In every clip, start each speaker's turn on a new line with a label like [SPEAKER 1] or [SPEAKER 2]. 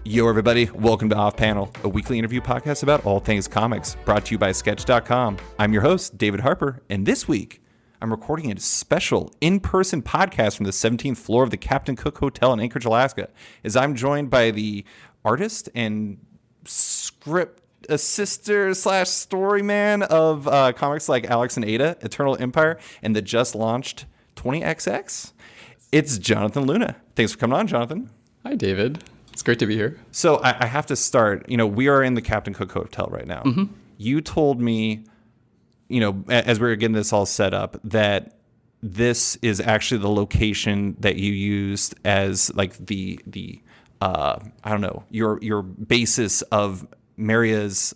[SPEAKER 1] Yo, everybody. Welcome to Off Panel, a weekly interview podcast about all things comics, brought to you by Sketch.com. I'm your host, David Harper, and this week, I'm recording a special in-person podcast from the 17th floor of the Captain Cook Hotel in Anchorage, Alaska, as I'm joined by the artist and script assister / story man of comics like Alex and Ada, Eternal Empire, and the just launched 20XX. It's Jonathan Luna. Thanks for coming on, Jonathan.
[SPEAKER 2] Hi, David. It's great to be here.
[SPEAKER 1] So I have to start, we are in the Captain Cook Hotel right now. Mm-hmm. You told me, as we were getting this all set up, that this is actually the location that you used as like the your basis of Maria's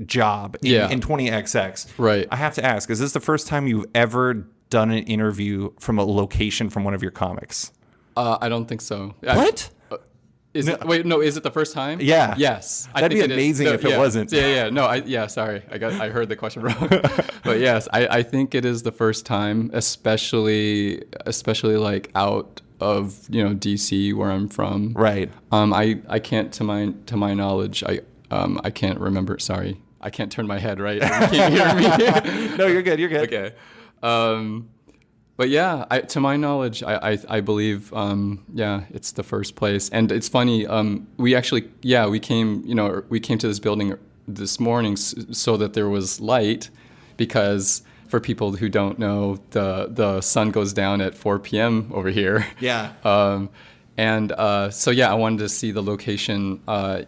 [SPEAKER 1] job in 20XX.
[SPEAKER 2] Right.
[SPEAKER 1] I have to ask, is this the first time you've ever done an interview from a location from one of your comics?
[SPEAKER 2] I don't think so.
[SPEAKER 1] What?
[SPEAKER 2] Is it the first time?
[SPEAKER 1] Yeah.
[SPEAKER 2] Yes.
[SPEAKER 1] That'd be amazing if it wasn't.
[SPEAKER 2] Yeah. No, sorry. I heard the question wrong. But yes, I think it is the first time, especially like out of, DC where I'm from.
[SPEAKER 1] Right.
[SPEAKER 2] I can't to my knowledge, I can't remember, sorry. I can't turn my head right. You can't hear me.
[SPEAKER 1] No, you're good.
[SPEAKER 2] Okay. But yeah, to my knowledge, I believe, it's the first place. And it's funny, we came to this building this morning so that there was light, because for people who don't know, the sun goes down at 4 p.m. over here.
[SPEAKER 1] Yeah.
[SPEAKER 2] I wanted to see the location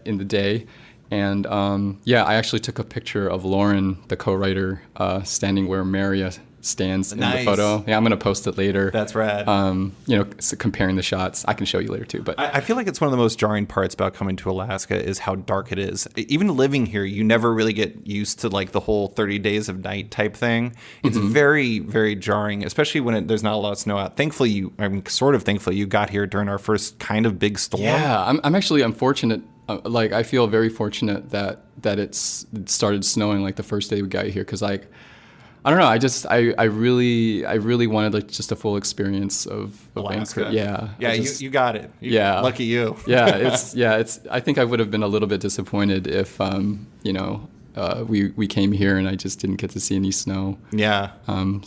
[SPEAKER 2] in the day. And I actually took a picture of Lauren, the co-writer, standing where Maria stands in the photo. Yeah, I'm going to post it later.
[SPEAKER 1] That's rad.
[SPEAKER 2] Comparing the shots. I can show you later too. But
[SPEAKER 1] I feel like it's one of the most jarring parts about coming to Alaska is how dark it is. Even living here, you never really get used to like the whole 30 days of night type thing. It's very, very jarring, especially when there's not a lot of snow out. Thankfully, you got here during our first kind of big storm.
[SPEAKER 2] Yeah, I'm fortunate. I feel very fortunate that it started snowing like the first day we got here, because I don't know. I really wanted just a full experience of
[SPEAKER 1] Alaska.
[SPEAKER 2] Anchorage. Yeah.
[SPEAKER 1] You got it.
[SPEAKER 2] Yeah.
[SPEAKER 1] Lucky you.
[SPEAKER 2] I think I would have been a little bit disappointed if we came here and I just didn't get to see any snow.
[SPEAKER 1] Yeah.
[SPEAKER 2] And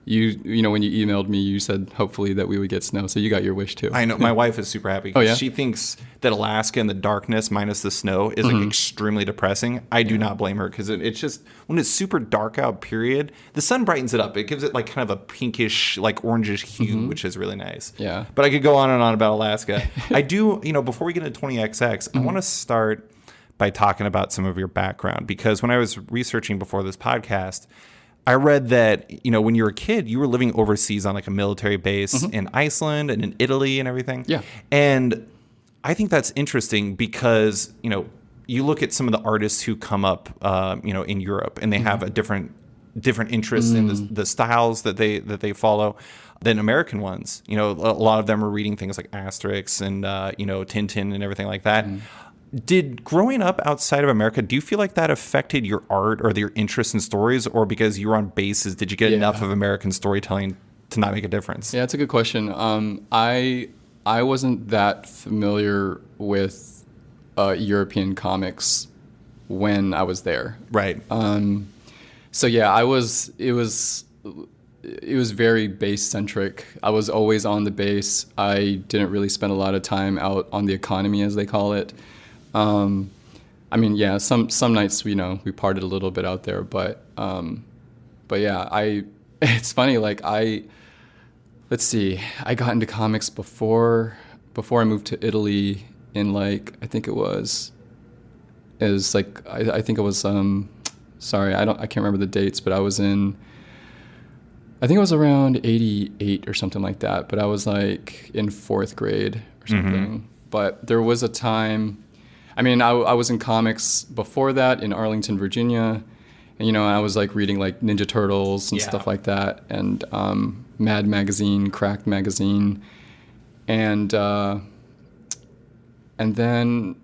[SPEAKER 2] when you emailed me, you said hopefully that we would get snow, so you got your wish too.
[SPEAKER 1] I know. My wife is super happy.
[SPEAKER 2] Oh, yeah?
[SPEAKER 1] She thinks that Alaska and the darkness minus the snow is like extremely depressing. I do not blame her, because it's just when it's super dark out, period, the sun brightens it up. It gives it like kind of a pinkish, like orangish hue, which is really nice.
[SPEAKER 2] Yeah.
[SPEAKER 1] But I could go on and on about Alaska. I do, before we get into 20XX, I want to start by talking about some of your background, because when I was researching before this podcast, I read that, when you were a kid, you were living overseas on like a military base in Iceland and in Italy and everything.
[SPEAKER 2] Yeah.
[SPEAKER 1] And I think that's interesting because, you look at some of the artists who come up, in Europe, and they have a different interests in the styles that they follow than American ones. A lot of them are reading things like Asterix and, Tintin and everything like that. Did growing up outside of America, do you feel like that affected your art or your interest in stories, or because you were on bases, did you get enough of American storytelling to not make a difference?
[SPEAKER 2] Yeah, that's a good question. I wasn't that familiar with European comics when I was there.
[SPEAKER 1] Right.
[SPEAKER 2] It was very base centric. I was always on the base. I didn't really spend a lot of time out on the economy, as they call it. Some nights we partied a little bit out there, but it's funny, let's see, I got into comics before I moved to Italy in I can't remember the dates, but I think it was around 88 or something like that, but I was in 4th grade or something. But there was a time, I was in comics before that in Arlington, Virginia, and I was reading Ninja Turtles and stuff like that, and Mad Magazine, Cracked Magazine, and then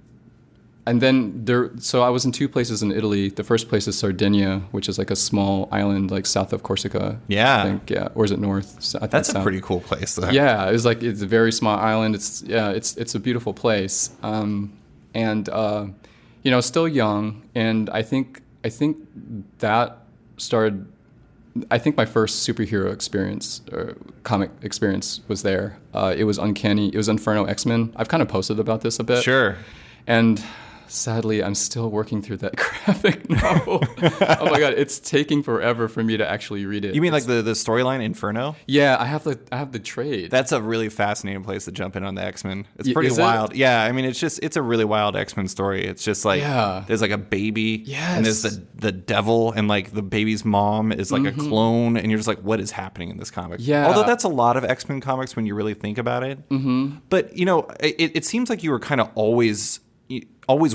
[SPEAKER 2] and then so I was in 2 places in Italy. The first place is Sardinia, which is like a small island like south of Corsica.
[SPEAKER 1] Yeah.
[SPEAKER 2] I think, yeah. Or is it north? I think
[SPEAKER 1] That's a
[SPEAKER 2] south.
[SPEAKER 1] pretty cool place, though.
[SPEAKER 2] Yeah, it's a very small island. It's a beautiful place. Still young, and I think that started. I think my first superhero experience or comic experience was there. It was uncanny. It was Inferno X-Men. I've kind of posted about this a bit.
[SPEAKER 1] Sure.
[SPEAKER 2] And sadly, I'm still working through that graphic novel. Oh my god, it's taking forever for me to actually read it.
[SPEAKER 1] You mean like the storyline Inferno?
[SPEAKER 2] Yeah, I have the trade.
[SPEAKER 1] That's a really fascinating place to jump in on the X-Men. It's pretty
[SPEAKER 2] is
[SPEAKER 1] wild.
[SPEAKER 2] it?
[SPEAKER 1] Yeah, I mean, it's a really wild X-Men story. It's just like there's like a baby, and there's the devil, and like the baby's mom is like a clone, and you're just like, what is happening in this comic?
[SPEAKER 2] Yeah.
[SPEAKER 1] Although that's a lot of X-Men comics when you really think about it. Mm-hmm. But it seems like you were kind of always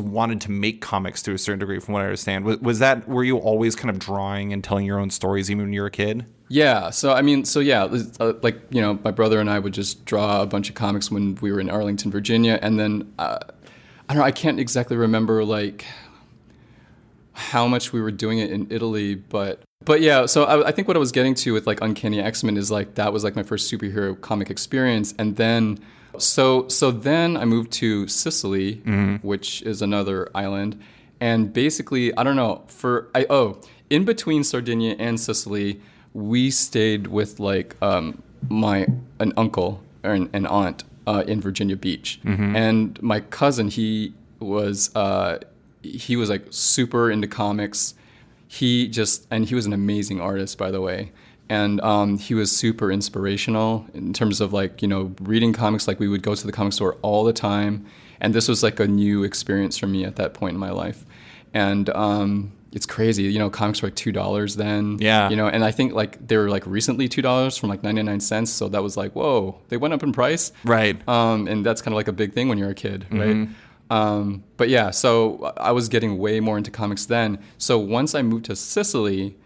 [SPEAKER 1] wanted to make comics to a certain degree, from what I understand. Were you always kind of drawing and telling your own stories even when you were a kid?
[SPEAKER 2] Yeah. My brother and I would just draw a bunch of comics when we were in Arlington, Virginia. And then, I don't know, I can't exactly remember like how much we were doing it in Italy, but yeah, so I think what I was getting to with like Uncanny X-Men is like, that was like my first superhero comic experience. And then, so then I moved to Sicily, which is another island. And basically, I don't know, in between Sardinia and Sicily, we stayed with like an uncle or an aunt in Virginia Beach. And my cousin, he was like super into comics. He was an amazing artist, by the way. And he was super inspirational in terms of like, reading comics. Like we would go to the comic store all the time. And this was like a new experience for me at that point in my life. And it's crazy, comics were like $2 then.
[SPEAKER 1] Yeah.
[SPEAKER 2] And I think like they were like recently $2 from like 99 cents. So that was like, whoa, they went up in price.
[SPEAKER 1] Right.
[SPEAKER 2] And that's kind of like a big thing when you're a kid, right? But yeah, so I was getting way more into comics then. So once I moved to Sicily,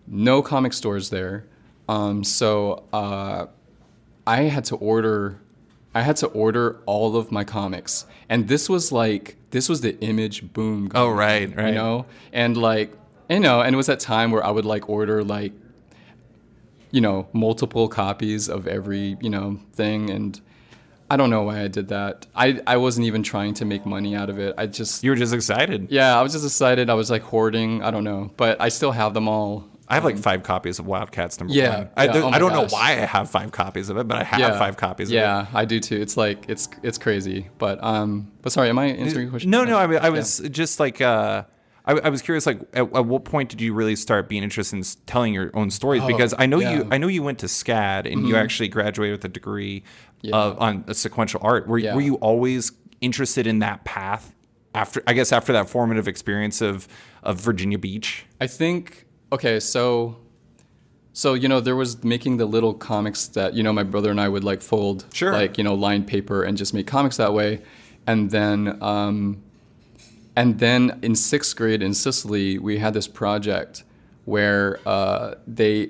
[SPEAKER 2] no comic stores there. So I had to order all of my comics. And this was the Image boom.
[SPEAKER 1] Oh, right.
[SPEAKER 2] And like, and it was that time where I would like order like, multiple copies of every, thing. And I don't know why I did that. I wasn't even trying to make money out of it.
[SPEAKER 1] You were just excited.
[SPEAKER 2] Yeah, I was just excited. I was like hoarding. I don't know. But I still have them all.
[SPEAKER 1] I have like 5 copies of Wildcats #1.
[SPEAKER 2] Yeah,
[SPEAKER 1] I
[SPEAKER 2] oh
[SPEAKER 1] don't know why I have 5 copies of it, but I have 5 copies of it.
[SPEAKER 2] Yeah, I do too. It's like it's crazy. But sorry, am I answering your question?
[SPEAKER 1] No. I was just like I was curious, like at what point did you really start being interested in telling your own stories? Because I know you went to SCAD and you actually graduated with a degree on sequential art. Were you always interested in that path after that formative experience of Virginia Beach?
[SPEAKER 2] I think. Okay, so there was making the little comics that my brother and I would like fold, like lined paper and just make comics that way, and then in 6th grade in Sicily we had this project where they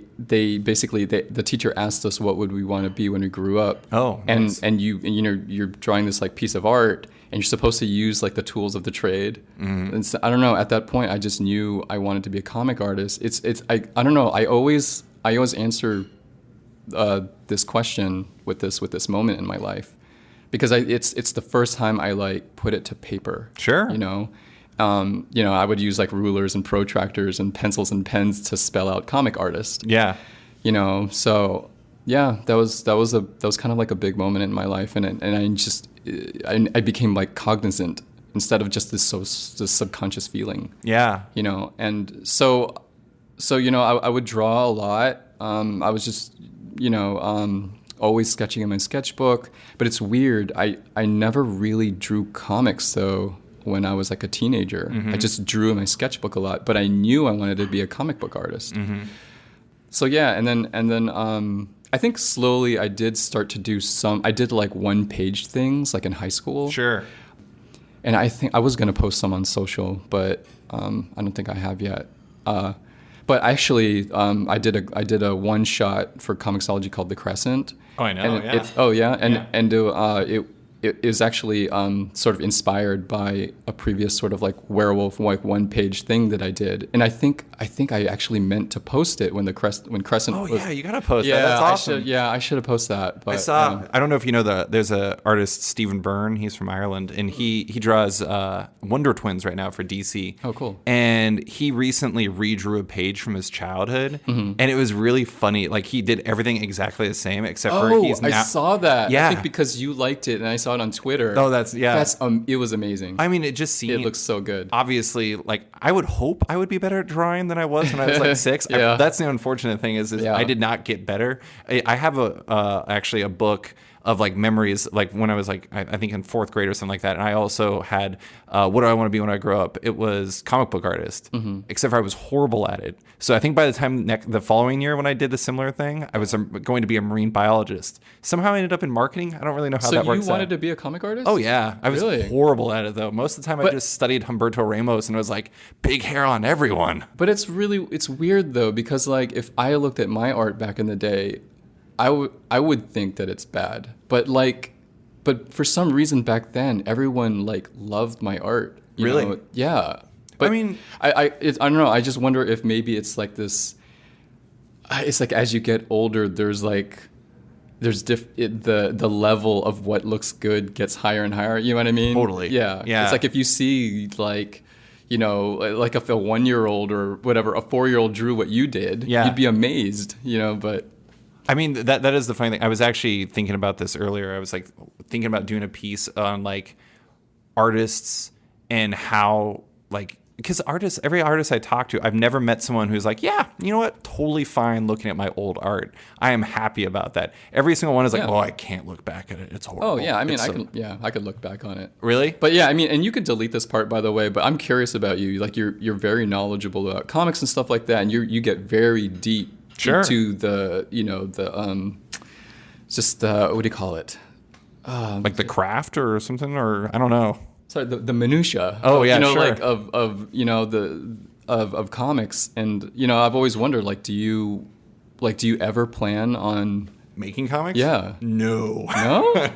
[SPEAKER 2] basically the teacher asked us what would we want to be when we grew up.
[SPEAKER 1] Oh, nice.
[SPEAKER 2] and you're drawing this like piece of art. And you're supposed to use like the tools of the trade. And so, I don't know. At that point, I just knew I wanted to be a comic artist. I don't know. I always answer this question with this moment in my life, because it's the first time I like put it to paper.
[SPEAKER 1] Sure.
[SPEAKER 2] I would use like rulers and protractors and pencils and pens to spell out comic artist.
[SPEAKER 1] Yeah.
[SPEAKER 2] So yeah, that was kind of like a big moment in my life, and I became like cognizant instead of just this subconscious feeling.
[SPEAKER 1] Yeah.
[SPEAKER 2] And so I would draw a lot. I was just always sketching in my sketchbook, but it's weird. I never really drew comics though when I was like a teenager. I just drew in my sketchbook a lot, but I knew I wanted to be a comic book artist. So yeah, and then I think slowly I did start to do I did like 1-page things like in high school.
[SPEAKER 1] Sure.
[SPEAKER 2] And I think I was going to post some on social, but I don't think I have yet. But actually, I did a one-shot for Comixology called The Crescent.
[SPEAKER 1] Oh, I know.
[SPEAKER 2] And it is actually sort of inspired by a previous sort of like werewolf like one-page thing that I did, and I think I actually meant to post it when Crescent.
[SPEAKER 1] Oh
[SPEAKER 2] was,
[SPEAKER 1] yeah, you gotta post that. That's awesome.
[SPEAKER 2] I should have posted that. But,
[SPEAKER 1] I don't know if you know there's a artist Stephen Byrne. He's from Ireland, and he draws Wonder Twins right now for DC.
[SPEAKER 2] Oh, cool.
[SPEAKER 1] And he recently redrew a page from his childhood, and it was really funny. Like he did everything exactly the same except for he's now.
[SPEAKER 2] I saw that.
[SPEAKER 1] Yeah.
[SPEAKER 2] I think because you liked it, and I saw it on Twitter.
[SPEAKER 1] Oh, that's
[SPEAKER 2] it was amazing.
[SPEAKER 1] I mean, it just seemed.
[SPEAKER 2] It looks so good.
[SPEAKER 1] Obviously, like I would hope I would be better at drawing than I was when I was like 6.
[SPEAKER 2] Yeah.
[SPEAKER 1] That's the unfortunate thing is I did not get better. I have actually a book of like memories, like when I was like I think in 4th grade or something like that. And I also had what do I want to be when I grow up? It was comic book artist, except for I was horrible at it. So I think by the time the following year when I did the similar thing, I was going to be a marine biologist. Somehow I ended up in marketing. I don't really know how that works.
[SPEAKER 2] So you wanted to be a comic artist?
[SPEAKER 1] Oh yeah, I was
[SPEAKER 2] really?
[SPEAKER 1] Horrible at it though. Most of the time I just studied Humberto Ramos and it was like big hair on everyone.
[SPEAKER 2] But it's weird though, because like if I looked at my art back in the day, I would think that it's bad. But for some reason back then, everyone like loved my art. You
[SPEAKER 1] Really?
[SPEAKER 2] know? Yeah. But
[SPEAKER 1] I mean,
[SPEAKER 2] I don't know. I just wonder if maybe it's like this. It's like as you get older, the level of what looks good gets higher and higher. You know what I mean?
[SPEAKER 1] Totally.
[SPEAKER 2] Yeah.
[SPEAKER 1] Yeah.
[SPEAKER 2] It's like if you see like, you know, like if a 1-year-old or whatever, a 4-year-old drew what you did, you'd be amazed. You know, but.
[SPEAKER 1] I mean, that is the funny thing. I was actually thinking about this earlier. I was like thinking about doing a piece on like artists and how like, because every artist I talk to, I've never met someone who's like, yeah, you know what, totally fine looking at my old art. I am happy about that. Every single one is like, oh, I can't look back at it. It's horrible.
[SPEAKER 2] Oh yeah, I mean, I could look back on it.
[SPEAKER 1] Really?
[SPEAKER 2] But yeah, I mean, and you could delete this part by the way. But I'm curious about you. Like you're very knowledgeable about comics and stuff like that, and you get very deep.
[SPEAKER 1] Sure.
[SPEAKER 2] Into the, you know, what do you call it?
[SPEAKER 1] Like the craft or something, or I don't know.
[SPEAKER 2] Sorry, the minutia.
[SPEAKER 1] Oh yeah,
[SPEAKER 2] you know,
[SPEAKER 1] sure.
[SPEAKER 2] like of you know of comics, and you know, I've always wondered, like, do you ever plan on
[SPEAKER 1] making comics?
[SPEAKER 2] Yeah.
[SPEAKER 1] No.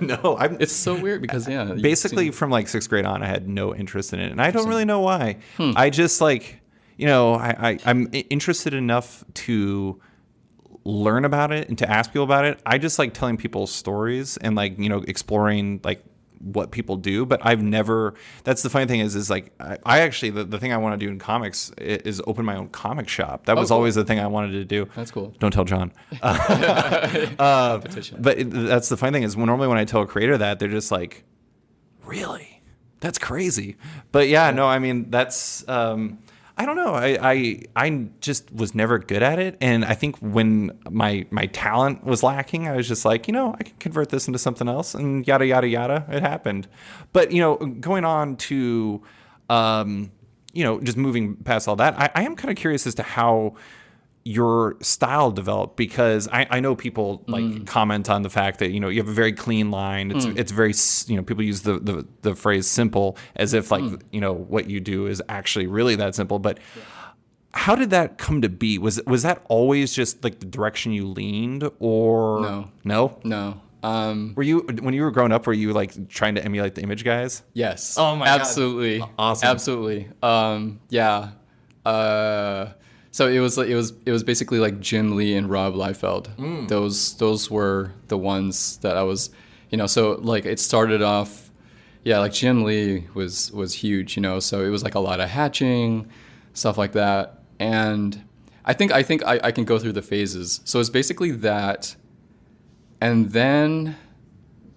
[SPEAKER 1] No.
[SPEAKER 2] It's so weird because
[SPEAKER 1] basically from like 6th grade on, I had no interest in it, and I don't really know why. I just like, you know, I'm interested enough to learn about it and to ask people about it. I just like telling people stories and like, you know, exploring like what people do, but I've never, that's the funny thing is like, I actually, the thing I want to do in comics is open my own comic shop. That was always the thing I wanted to do.
[SPEAKER 2] That's cool.
[SPEAKER 1] Don't tell John.
[SPEAKER 2] Competition.
[SPEAKER 1] But that's the funny thing is normally when I tell a creator that, they're just like, really? That's crazy. But yeah, no, I mean, that's, I don't know. I just was never good at it, and I think when my talent was lacking, I was just like, you know, I can convert this into something else, and yada yada yada. It happened. But you know, going on to, you know, just moving past all that, I am kind of curious as to how your style developed, because I know people like comment on the fact that, you know, you have a very clean line. It's very, you know, people use the phrase simple as if like, you know, what you do is actually really that simple. But how did that come to be? Was that always just like the direction you leaned, or no? Were you, when you were growing up, were you like trying to emulate the Image guys?
[SPEAKER 2] Yes.
[SPEAKER 1] Oh my
[SPEAKER 2] absolutely.
[SPEAKER 1] God. Awesome.
[SPEAKER 2] Absolutely. Yeah. So it was basically like Jim Lee and Rob Liefeld. Those were the ones that I was, you know. So like it started off, yeah, like Jim Lee was huge, you know. So it was like a lot of hatching, stuff like that. And I think I can go through the phases. So it's basically that, and then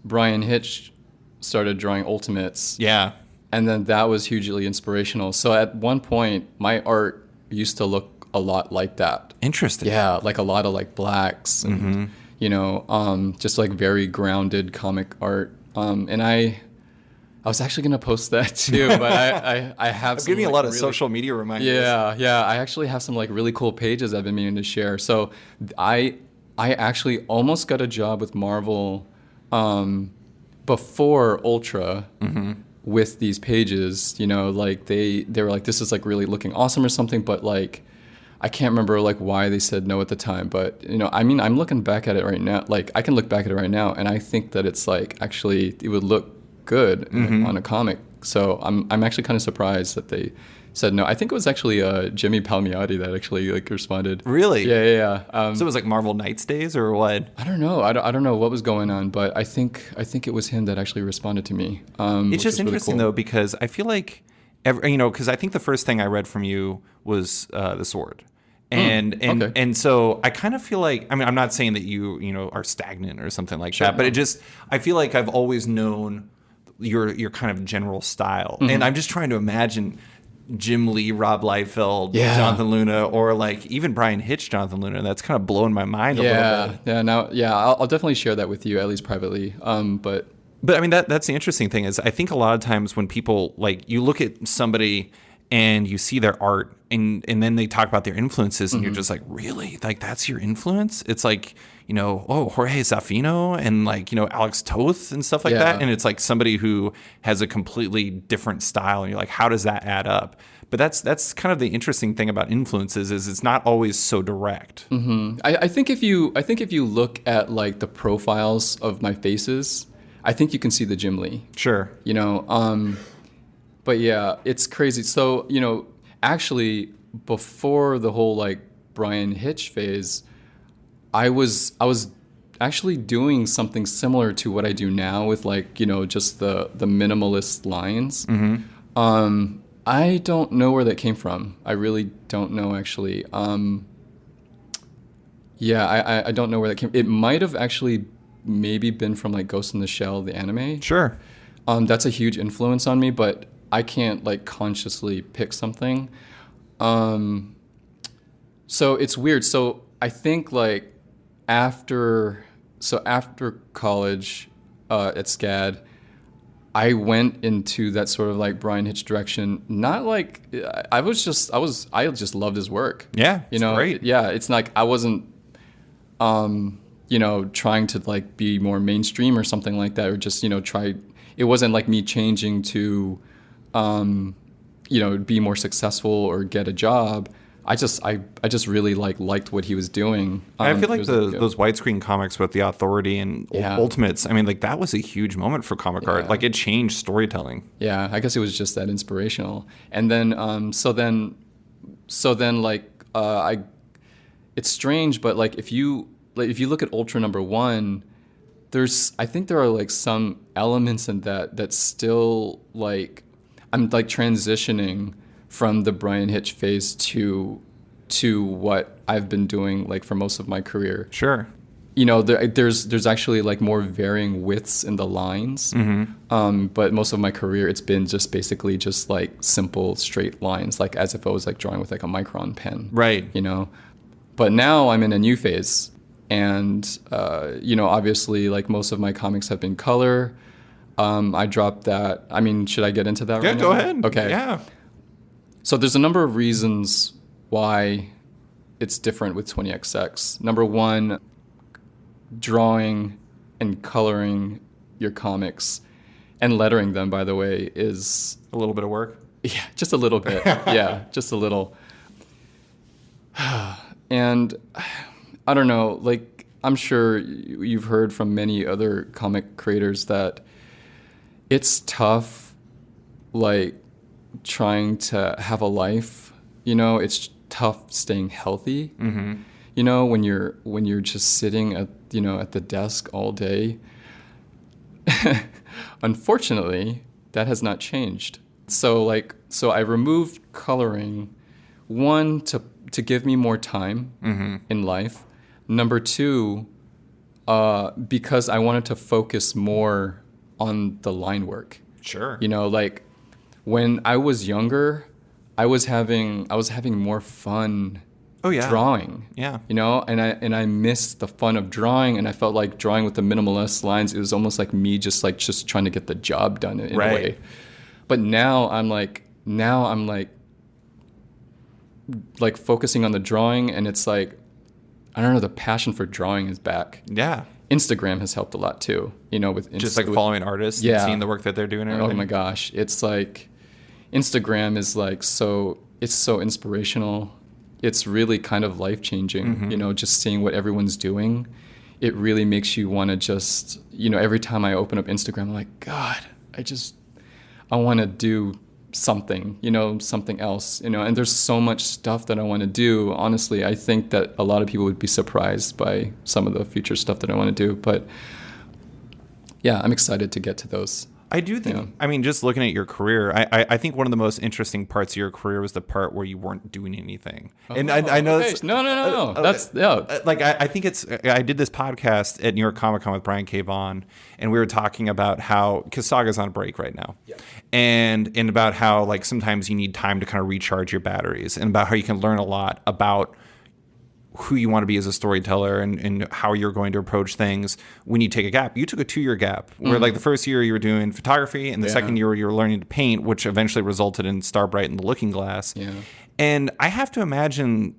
[SPEAKER 2] Brian Hitch started drawing Ultimates.
[SPEAKER 1] Yeah.
[SPEAKER 2] And then that was hugely inspirational. So at one point, my art used to look a lot like that.
[SPEAKER 1] Interesting.
[SPEAKER 2] Yeah, like a lot of like blacks and you know, just like very grounded comic art. And I was actually gonna post that too, but I have.
[SPEAKER 1] It's giving me a lot of social media reminders.
[SPEAKER 2] Yeah. I actually have some like really cool pages I've been meaning to share. So I actually almost got a job with Marvel before Ultra. With these pages, you know, like they were like, this is like really looking awesome or something, but like I can't remember like why they said no at the time. But you know, I mean, I'm looking back at it right now, like I can look back at it right now and I think that it's like actually it would look good on a comic. So I'm actually kind of surprised that they said no. I think it was actually Jimmy Palmiotti that actually like responded.
[SPEAKER 1] Really?
[SPEAKER 2] Yeah.
[SPEAKER 1] So it was like Marvel Knights days or what?
[SPEAKER 2] I don't know. I don't know what was going on, but I think it was him that actually responded to me.
[SPEAKER 1] It's just interesting though, because I feel like because I think the first thing I read from you was The Sword. And so I kind of feel like, I mean, I'm not saying that you are stagnant or something like that, but I feel like I've always known your kind of general style. And I'm just trying to imagine Jim Lee, Rob Liefeld, Jonathan Luna, or like even Brian Hitch, Jonathan Luna. That's kind of blowing my mind a little bit.
[SPEAKER 2] I'll definitely share that with you, at least privately. But
[SPEAKER 1] I mean, that's the interesting thing is I think a lot of times when people, like, you look at somebody and you see their art and then they talk about their influences and you're just like, really? Like, that's your influence? It's like, Jorge Zafino and like, Alex Toth and stuff like that. And it's like somebody who has a completely different style. And you're like, how does that add up? But that's kind of the interesting thing about influences is it's not always so direct.
[SPEAKER 2] I think if you look at like the profiles of my faces, I think you can see the Jim Lee.
[SPEAKER 1] Sure.
[SPEAKER 2] But yeah, it's crazy. So, actually before the whole like Brian Hitch phase, I was actually doing something similar to what I do now with like, just the minimalist lines. I don't know where that came from. I really don't know actually. I don't know where that came. It might have actually maybe been from like Ghost in the Shell, the anime.
[SPEAKER 1] Sure.
[SPEAKER 2] That's a huge influence on me, but I can't like consciously pick something. So it's weird. So I think like after college at SCAD, I went into that sort of like Brian Hitch direction. Not like I just loved his work.
[SPEAKER 1] Yeah, it's great.
[SPEAKER 2] Yeah, it's like I wasn't trying to like be more mainstream or something like that, or just try. It wasn't like me changing to be more successful or get a job. I just really liked what he was doing.
[SPEAKER 1] I feel like those widescreen comics with the Authority and Ultimates, I mean, like that was a huge moment for comic art. Like it changed storytelling.
[SPEAKER 2] Yeah, I guess it was just that inspirational. And then it's strange, but like if you look at Ultra #1, I think there are like some elements in that still like I'm like transitioning from the Brian Hitch phase to what I've been doing like for most of my career.
[SPEAKER 1] Sure.
[SPEAKER 2] There's actually like more varying widths in the lines. But most of my career it's been just basically just like simple straight lines, like as if I was like drawing with like a micron pen.
[SPEAKER 1] Right.
[SPEAKER 2] But now I'm in a new phase. And, obviously, like most of my comics have been color. I dropped that. I mean, should I get into that right now?
[SPEAKER 1] Yeah, go ahead.
[SPEAKER 2] Okay.
[SPEAKER 1] Yeah.
[SPEAKER 2] So there's a number of reasons why it's different with 20XX. Number one, drawing and coloring your comics and lettering them, by the way, is...
[SPEAKER 1] a little bit of work?
[SPEAKER 2] Yeah, just a little bit. Yeah, just a little. And... I don't know, like, I'm sure you've heard from many other comic creators that it's tough, like, trying to have a life, it's tough staying healthy, when you're just sitting at the desk all day. Unfortunately, that has not changed. So I removed coloring, one, to give me more time in life. Number two, because I wanted to focus more on the line work.
[SPEAKER 1] Sure.
[SPEAKER 2] Like when I was younger, I was having more fun drawing.
[SPEAKER 1] Yeah.
[SPEAKER 2] And I missed the fun of drawing, and I felt like drawing with the minimalist lines, it was almost like me just trying to get the job done in a way. But now I'm like focusing on the drawing, and it's like, I don't know, the passion for drawing is back.
[SPEAKER 1] Yeah.
[SPEAKER 2] Instagram has helped a lot too, with
[SPEAKER 1] just like following artists and seeing the work that they're doing and everything.
[SPEAKER 2] Oh my gosh. It's like Instagram is like it's so inspirational. It's really kind of life-changing, just seeing what everyone's doing. It really makes you want to just, every time I open up Instagram, I'm like, God, I want to do something, something else, and there's so much stuff that I want to do. Honestly, I think that a lot of people would be surprised by some of the future stuff that I want to do, but yeah, I'm excited to get to those.
[SPEAKER 1] I do think, I mean, just looking at your career, I think one of the most interesting parts of your career was the part where you weren't doing anything. And I know
[SPEAKER 2] okay. No. That's,
[SPEAKER 1] Like, I think I did this podcast at New York Comic Con with Brian K. Vaughan, and we were talking about how, because Saga's on break right now, and about how, like, sometimes you need time to kind of recharge your batteries, and about how you can learn a lot about who you want to be as a storyteller and how you're going to approach things when you take a gap. You took a 2-year gap where like the first year you were doing photography and the second year you were learning to paint, which eventually resulted in Starbright and The Looking Glass. Yeah. And I have to imagine,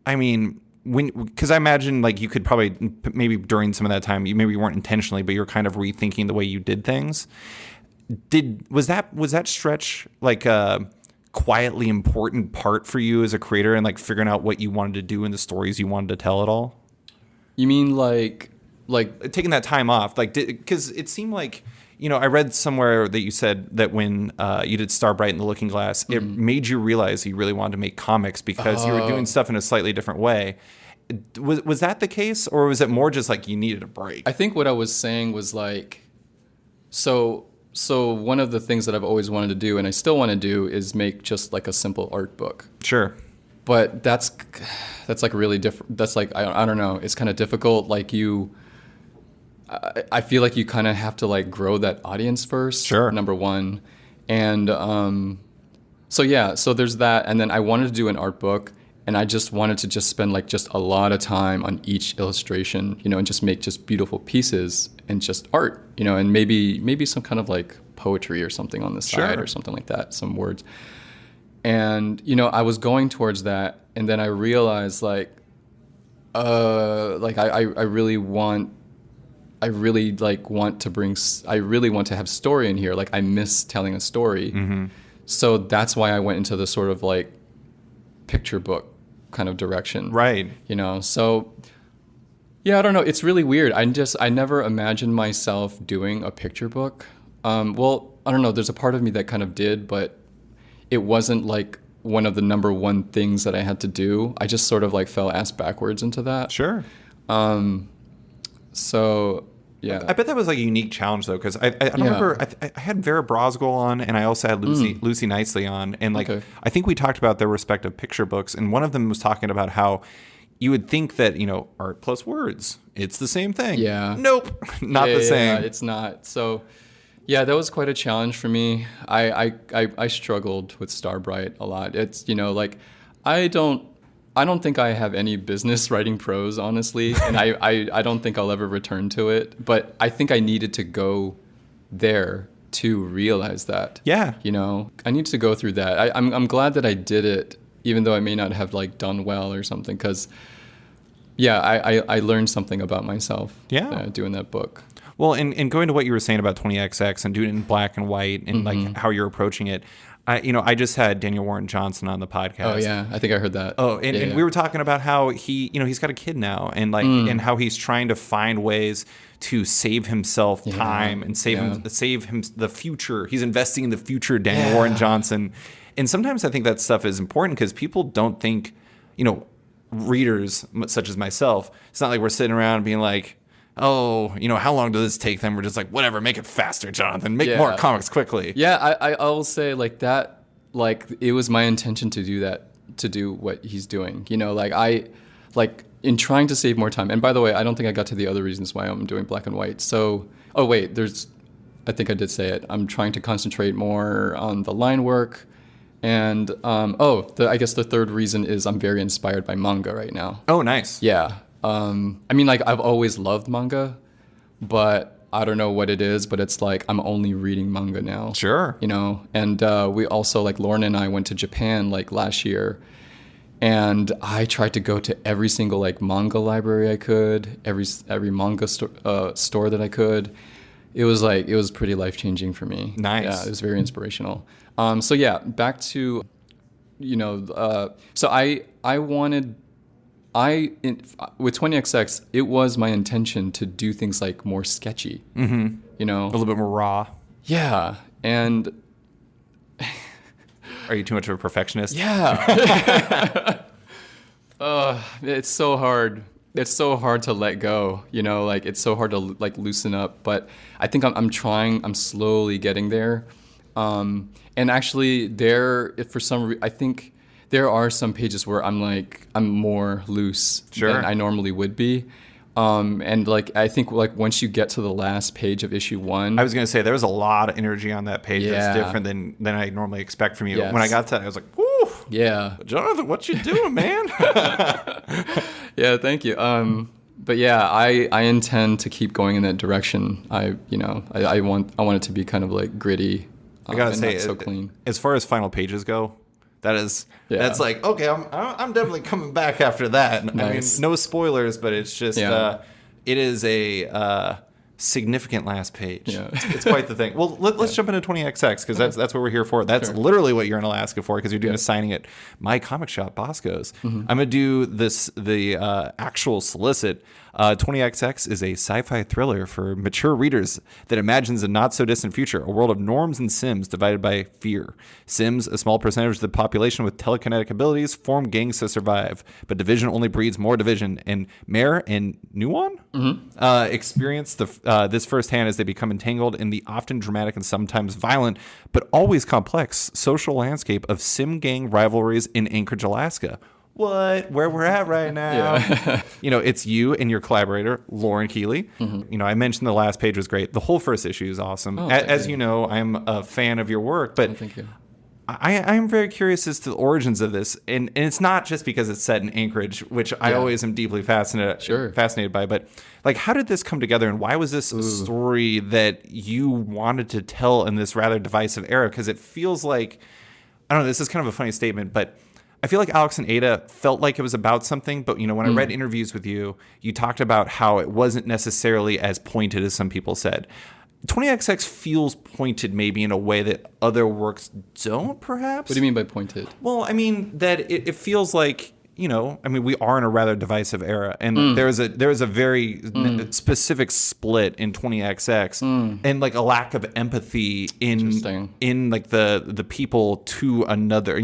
[SPEAKER 1] I mean, because I imagine like you could probably maybe during some of that time, you weren't intentionally, but you're kind of rethinking the way you did things. Was that stretch like quietly important part for you as a creator and like figuring out what you wanted to do and the stories you wanted to tell at all?
[SPEAKER 2] You mean like
[SPEAKER 1] taking that time off, like, because it seemed like, I read somewhere that you said that when you did Starbright and The Looking Glass, it made you realize you really wanted to make comics because you were doing stuff in a slightly different way. Was that the case, or was it more just like you needed a break?
[SPEAKER 2] I think what I was saying was like, So one of the things that I've always wanted to do, and I still want to do, is make just like a simple art book.
[SPEAKER 1] Sure.
[SPEAKER 2] But that's like really different. That's like, I don't know. It's kind of difficult. Like I feel like you kind of have to like grow that audience first.
[SPEAKER 1] Sure.
[SPEAKER 2] Number one. And so there's that. And then I wanted to do an art book, and I just wanted to just spend like just a lot of time on each illustration, and just make just beautiful pieces and just art, and maybe some kind of like poetry or something on the side or something like that, some words. And, I was going towards that, and then I realized I really want to have story in here. Like I miss telling a story. Mm-hmm. So that's why I went into the sort of like picture book kind of direction.
[SPEAKER 1] Right.
[SPEAKER 2] So yeah, I don't know. It's really weird. I never imagined myself doing a picture book. Well, I don't know. There's a part of me that kind of did, but it wasn't like one of the number one things that I had to do. I just sort of like fell ass backwards into that.
[SPEAKER 1] Sure.
[SPEAKER 2] So yeah.
[SPEAKER 1] I bet that was like a unique challenge though, because I remember I had Vera Brosgol on, and I also had Lucy Nicely on, and like I think we talked about their respective picture books, and one of them was talking about how you would think that art plus words, it's the same thing. Yeah. Nope, not the same.
[SPEAKER 2] Yeah, it's not. So yeah, that was quite a challenge for me. I struggled with Starbright a lot. It's like I don't think I have any business writing prose, honestly, and I don't think I'll ever return to it. But I think I needed to go there to realize that.
[SPEAKER 1] Yeah.
[SPEAKER 2] I need to go through that. I'm glad that I did it, even though I may not have like done well or something, because I learned something about myself. Doing that book.
[SPEAKER 1] Well, and going to what you were saying about 20XX and doing it in black and white and like how you're approaching it. I just had Daniel Warren Johnson on the podcast.
[SPEAKER 2] Oh yeah, I think I heard that.
[SPEAKER 1] Oh, and we were talking about how he, he's got a kid now, and like, and how he's trying to find ways to save himself time and save him the future. He's investing in the future, Daniel Warren Johnson. And sometimes I think that stuff is important because people don't think, readers such as myself. It's not like we're sitting around being like, oh, how long does this take them? We're just like, whatever, make it faster, Jonathan. Make more comics quickly.
[SPEAKER 2] Yeah, I will say like that, like it was my intention to do that, to do what he's doing. In trying to save more time. And by the way, I don't think I got to the other reasons why I'm doing black and white. So, I think I did say it. I'm trying to concentrate more on the line work. And, I guess the third reason is I'm very inspired by manga right now.
[SPEAKER 1] Oh, nice.
[SPEAKER 2] Yeah. I've always loved manga, but I don't know what it is, but it's like I'm only reading manga now.
[SPEAKER 1] Sure.
[SPEAKER 2] And we also, like Lauren and I went to Japan like last year, and I tried to go to every single like manga library I could, every manga store that I could. It was pretty life-changing for me.
[SPEAKER 1] Nice.
[SPEAKER 2] Yeah, it was very inspirational. Back to, so I wanted... with 20XX, it was my intention to do things like more sketchy. Mm-hmm.
[SPEAKER 1] A little bit more raw.
[SPEAKER 2] Yeah, and
[SPEAKER 1] Are you too much of a perfectionist?
[SPEAKER 2] yeah. It's so hard. It's so hard to let go, like it's so hard to like loosen up. But I think I'm trying. I'm slowly getting there. And actually, if for some I think there are some pages where I'm more loose than I normally would be. And like I think like once you get to the last page of issue 1,
[SPEAKER 1] I was gonna say there was a lot of energy on that page that's different than I normally expect from you.
[SPEAKER 2] Yes.
[SPEAKER 1] When I got to that, I was like, "Woo,
[SPEAKER 2] yeah,
[SPEAKER 1] Jonathan, what you doing, man?"
[SPEAKER 2] yeah, thank you. But yeah, I intend to keep going in that direction. I want it to be kind of like gritty.
[SPEAKER 1] I gotta
[SPEAKER 2] and
[SPEAKER 1] say,
[SPEAKER 2] not so clean.
[SPEAKER 1] As far as final pages go, that's like, okay, I'm definitely coming back after that.
[SPEAKER 2] Nice.
[SPEAKER 1] I mean, no spoilers, but it's just it is a significant last page.
[SPEAKER 2] Yeah.
[SPEAKER 1] It's quite the thing. Well, let's jump into 20XX because that's what we're here for. That's literally what you're in Alaska for because you're doing a signing at my comic shop, Bosco's.
[SPEAKER 2] Mm-hmm.
[SPEAKER 1] I'm gonna do the actual solicit. 20XX is a sci-fi thriller for mature readers that imagines a not-so-distant future, a world of norms and Sims divided by fear. Sims, a small percentage of the population with telekinetic abilities, form gangs to survive, but division only breeds more division. And Mare and Nuon experience this firsthand as they become entangled in the often dramatic and sometimes violent, but always complex social landscape of Sim gang rivalries in Anchorage, Alaska. Where we're at right now.
[SPEAKER 2] Yeah.
[SPEAKER 1] It's you and your collaborator, Lauren Keeley.
[SPEAKER 2] Mm-hmm.
[SPEAKER 1] I mentioned the last page was great. The whole first issue is awesome.
[SPEAKER 2] Oh,
[SPEAKER 1] As you know, I'm a fan of your work, but
[SPEAKER 2] Thank you.
[SPEAKER 1] I am very curious as to the origins of this. And it's not just because it's set in Anchorage, which I always am deeply fascinated by, but like, how did this come together and why was this a story that you wanted to tell in this rather divisive era? Because it feels like, I don't know, this is kind of a funny statement, but I feel like Alex and Ada felt like it was about something, but when I read interviews with you, you talked about how it wasn't necessarily as pointed as some people said. 20XX feels pointed maybe in a way that other works don't, perhaps.
[SPEAKER 2] What do you mean by pointed?
[SPEAKER 1] Well, I mean that it feels like, we are in a rather divisive era, and there is a very specific split in 20XX, and like a lack of empathy in like the people to another.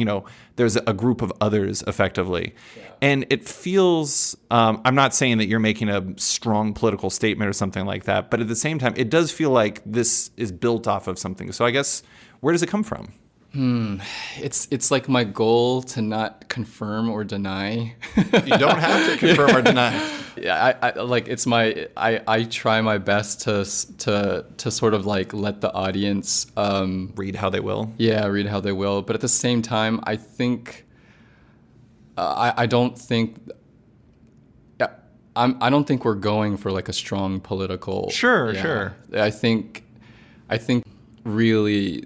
[SPEAKER 1] There's a group of others effectively, and it feels. I'm not saying that you're making a strong political statement or something like that, but at the same time, it does feel like this is built off of something. So I guess where does it come from?
[SPEAKER 2] It's like my goal to not confirm or deny.
[SPEAKER 1] You don't have to confirm or deny.
[SPEAKER 2] Yeah, I try my best to sort of like let the audience
[SPEAKER 1] read how they will.
[SPEAKER 2] Yeah, read how they will. But at the same time, I think I don't think we're going for like a strong political.
[SPEAKER 1] Sure.
[SPEAKER 2] I think really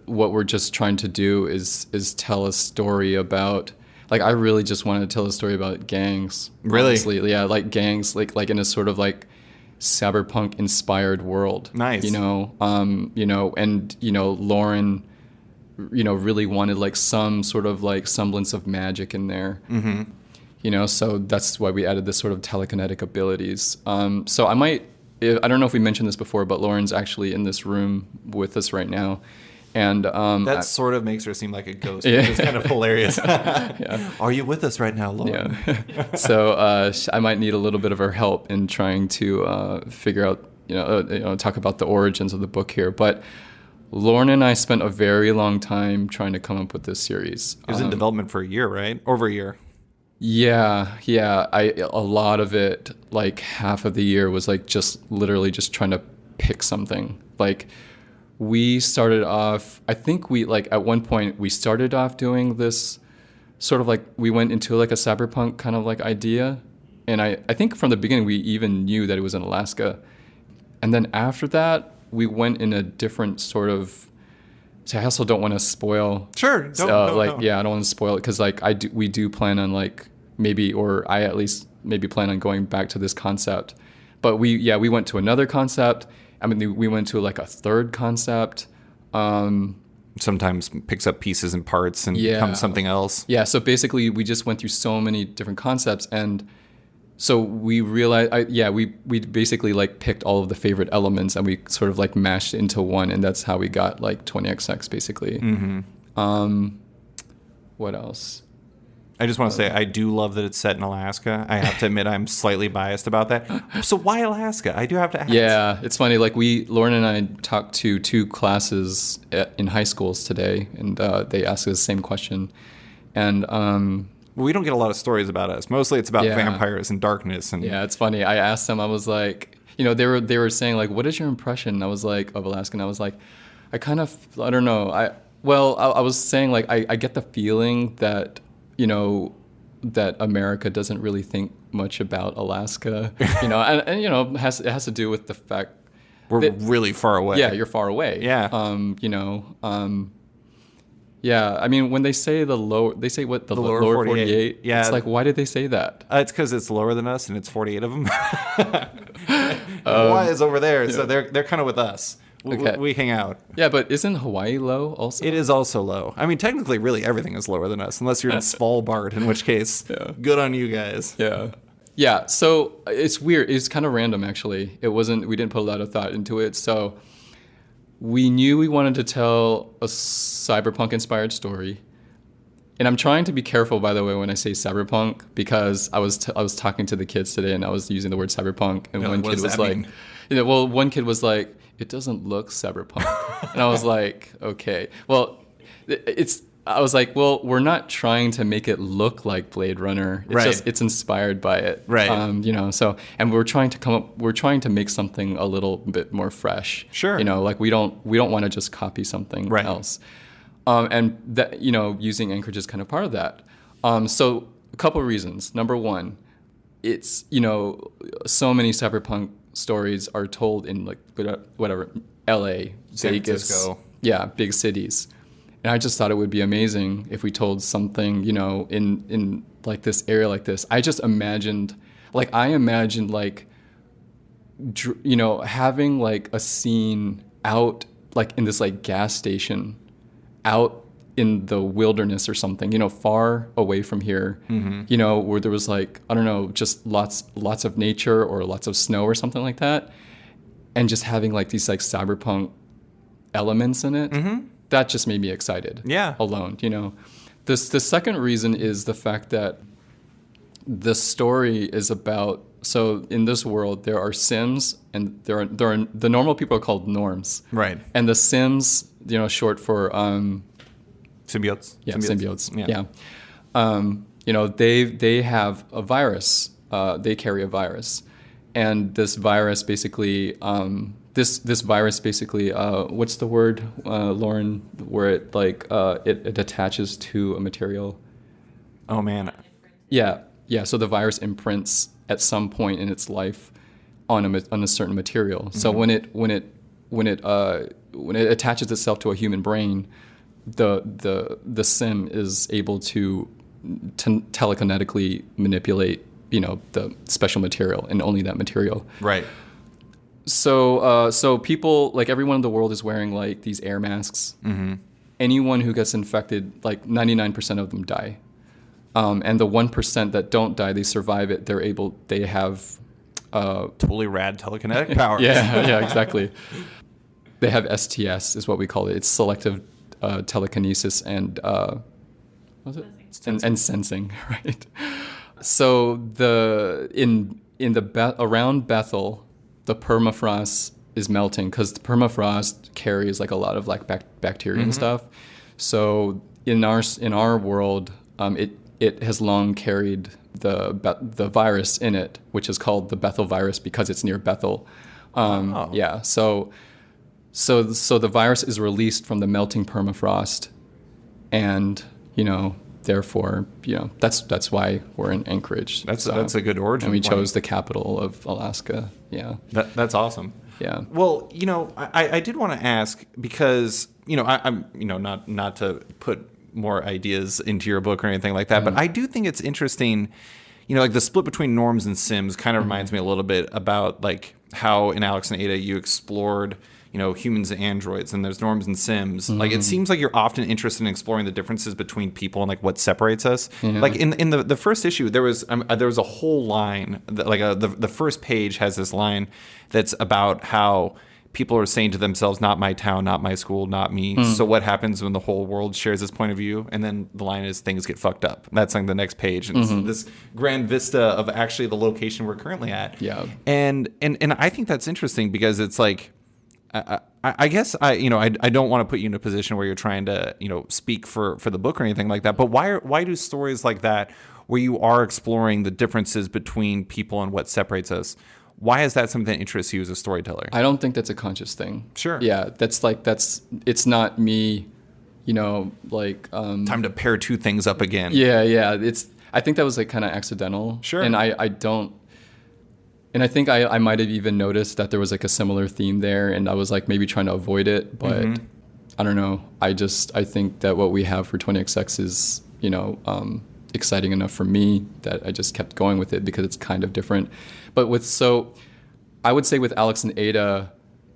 [SPEAKER 2] what we're just trying to do is tell a story about, like, I really just wanted to tell a story about gangs.
[SPEAKER 1] Really?
[SPEAKER 2] Honestly. Yeah, like gangs, like in a sort of like cyberpunk inspired world.
[SPEAKER 1] Nice.
[SPEAKER 2] And Lauren, really wanted like some sort of like semblance of magic in there. Mm-hmm. So that's why we added this sort of telekinetic abilities. So I don't know if we mentioned this before, but Lauren's actually in this room with us right now. And
[SPEAKER 1] that sort of makes her seem like a ghost, which is kind of hilarious. Yeah. Are you with us right now, Lauren?
[SPEAKER 2] Yeah. So I might need a little bit of her help in trying to figure out, talk about the origins of the book here. But Lauren and I spent a very long time trying to come up with this series.
[SPEAKER 1] It was in development for a year, right? Over a year.
[SPEAKER 2] Yeah. A lot of it, like half of the year, was like literally just trying to pick something. Like, we started off, I think at one point we started off doing this sort of like, we went into like a cyberpunk kind of like idea. And I think from the beginning we even knew that it was in Alaska. And then after that, we went in a different sort of, so I also don't want to spoil.
[SPEAKER 1] Sure.
[SPEAKER 2] No. Yeah, I don't want to spoil it because like we do plan on like I at least maybe plan on going back to this concept. But we went to another concept. I mean, we went to like a third concept.
[SPEAKER 1] Sometimes picks up pieces and parts and becomes something else.
[SPEAKER 2] Yeah. So basically, we just went through so many different concepts, and so we realized, we basically like picked all of the favorite elements and we sort of like mashed it into one, and that's how we got like 20XX basically. What else?
[SPEAKER 1] I just want to say I do love that it's set in Alaska. I have to admit I'm slightly biased about that. So why Alaska? I do have to ask.
[SPEAKER 2] Yeah, it's funny. Like Lauren and I talked to 2 classes in high schools today, and they asked us the same question. And
[SPEAKER 1] we don't get a lot of stories about us. Mostly it's about vampires and darkness. And
[SPEAKER 2] yeah, it's funny. I asked them. I was like, they were saying like, what is your impression? I was like, of Alaska, and I was like, I don't know. I was saying like I get the feeling that that America doesn't really think much about Alaska, and it has to do with the fact
[SPEAKER 1] we're really far away.
[SPEAKER 2] Yeah, you're far away.
[SPEAKER 1] Yeah.
[SPEAKER 2] Yeah. I mean, when they say the lower 48.
[SPEAKER 1] Yeah.
[SPEAKER 2] It's like, why did they say that?
[SPEAKER 1] It's because it's lower than us, and it's 48 of them. Hawaii is over there, so they're kind of with us.
[SPEAKER 2] Okay.
[SPEAKER 1] We hang out.
[SPEAKER 2] Yeah, but isn't Hawaii low also?
[SPEAKER 1] It is also low. I mean, technically, really everything is lower than us, unless you're in Svalbard, in which case, good on you guys.
[SPEAKER 2] Yeah. Yeah, so it's weird. It's kind of random, actually. We didn't put a lot of thought into it. So we knew we wanted to tell a cyberpunk-inspired story. And I'm trying to be careful, by the way, when I say cyberpunk, because I was talking to the kids today, and I was using the word cyberpunk, and one kid was like, one kid was like, it doesn't look cyberpunk. And I was like, okay. Well, I was like, well, we're not trying to make it look like Blade Runner. It's just, it's inspired by it.
[SPEAKER 1] Right.
[SPEAKER 2] And we're trying to make something a little bit more fresh.
[SPEAKER 1] Sure.
[SPEAKER 2] Like we don't want to just copy something else. And that, using Anchorage is kind of part of that. So a couple of reasons. Number one, it's, so many cyberpunk stories are told in like whatever, LA,
[SPEAKER 1] San
[SPEAKER 2] Vegas,
[SPEAKER 1] Francisco.
[SPEAKER 2] Yeah, big cities. And I just thought it would be amazing if we told something, in like this area like this. I imagined having like a scene out like in this like gas station out in the wilderness or something, far away from here, where there was like, I don't know, just lots of nature or lots of snow or something like that. And just having like these like cyberpunk elements in it, that just made me excited.
[SPEAKER 1] Yeah.
[SPEAKER 2] Alone, The second reason is the fact that the story is about, so in this world, there are Sims and there are the normal people are called norms.
[SPEAKER 1] Right.
[SPEAKER 2] And the Sims, short for,
[SPEAKER 1] symbiotes.
[SPEAKER 2] Yeah, symbiotes. Yeah. They have a virus. They carry a virus, and this virus basically, what's the word, Lauren, where it like it attaches to a material?
[SPEAKER 1] Oh man.
[SPEAKER 2] Yeah. So the virus imprints at some point in its life on a certain material. So when it attaches itself to a human brain, the sim is able to telekinetically manipulate, the special material and only that material.
[SPEAKER 1] Right.
[SPEAKER 2] So people, like everyone in the world is wearing like these air masks. Anyone who gets infected, like 99% of them die. And the 1% that don't die, they survive it. They have
[SPEAKER 1] totally rad telekinetic powers.
[SPEAKER 2] Yeah, exactly. They have STS is what we call it. It's selective telekinesis and and sensing, right? So around Bethel, the permafrost is melting because the permafrost carries like a lot of like bacteria and stuff. So in our world, it has long carried the virus in it, which is called the Bethel virus because it's near Bethel. Yeah. So the virus is released from the melting permafrost, and therefore that's why we're in Anchorage.
[SPEAKER 1] That's a good origin.
[SPEAKER 2] And we
[SPEAKER 1] point.
[SPEAKER 2] chose the capital of Alaska. Yeah.
[SPEAKER 1] That's awesome.
[SPEAKER 2] Yeah.
[SPEAKER 1] Well, I did want to ask because I'm not to put more ideas into your book or anything like that, but I do think it's interesting. Like the split between norms and Sims kind of reminds me a little bit about like how in Alex and Ada you explored, humans and androids, and there's norms and sims. Like, it seems like you're often interested in exploring the differences between people and like what separates us. Like in the first issue, there was a whole line that, like the first page has this line that's about how people are saying to themselves, not my town, not my school, not me. So what happens when the whole world shares this point of view? And then the line is, things get fucked up. That's like the next page. And it's this grand vista of actually the location we're currently at.
[SPEAKER 2] Yeah.
[SPEAKER 1] And I think that's interesting because it's like, I guess I don't want to put you in a position where you're trying to, speak for the book or anything like that. But why do stories like that, where you are exploring the differences between people and what separates us, why is that something that interests you as a storyteller?
[SPEAKER 2] I don't think that's a conscious thing.
[SPEAKER 1] Sure.
[SPEAKER 2] Yeah, it's not me,
[SPEAKER 1] time to pair two things up again.
[SPEAKER 2] Yeah. I think that was like kind of accidental.
[SPEAKER 1] Sure.
[SPEAKER 2] And I think I might have even noticed that there was like a similar theme there, and I was like maybe trying to avoid it, but I don't know. I think that what we have for 20XX is, exciting enough for me that I just kept going with it because it's kind of different. But I would say with Alex and Ada,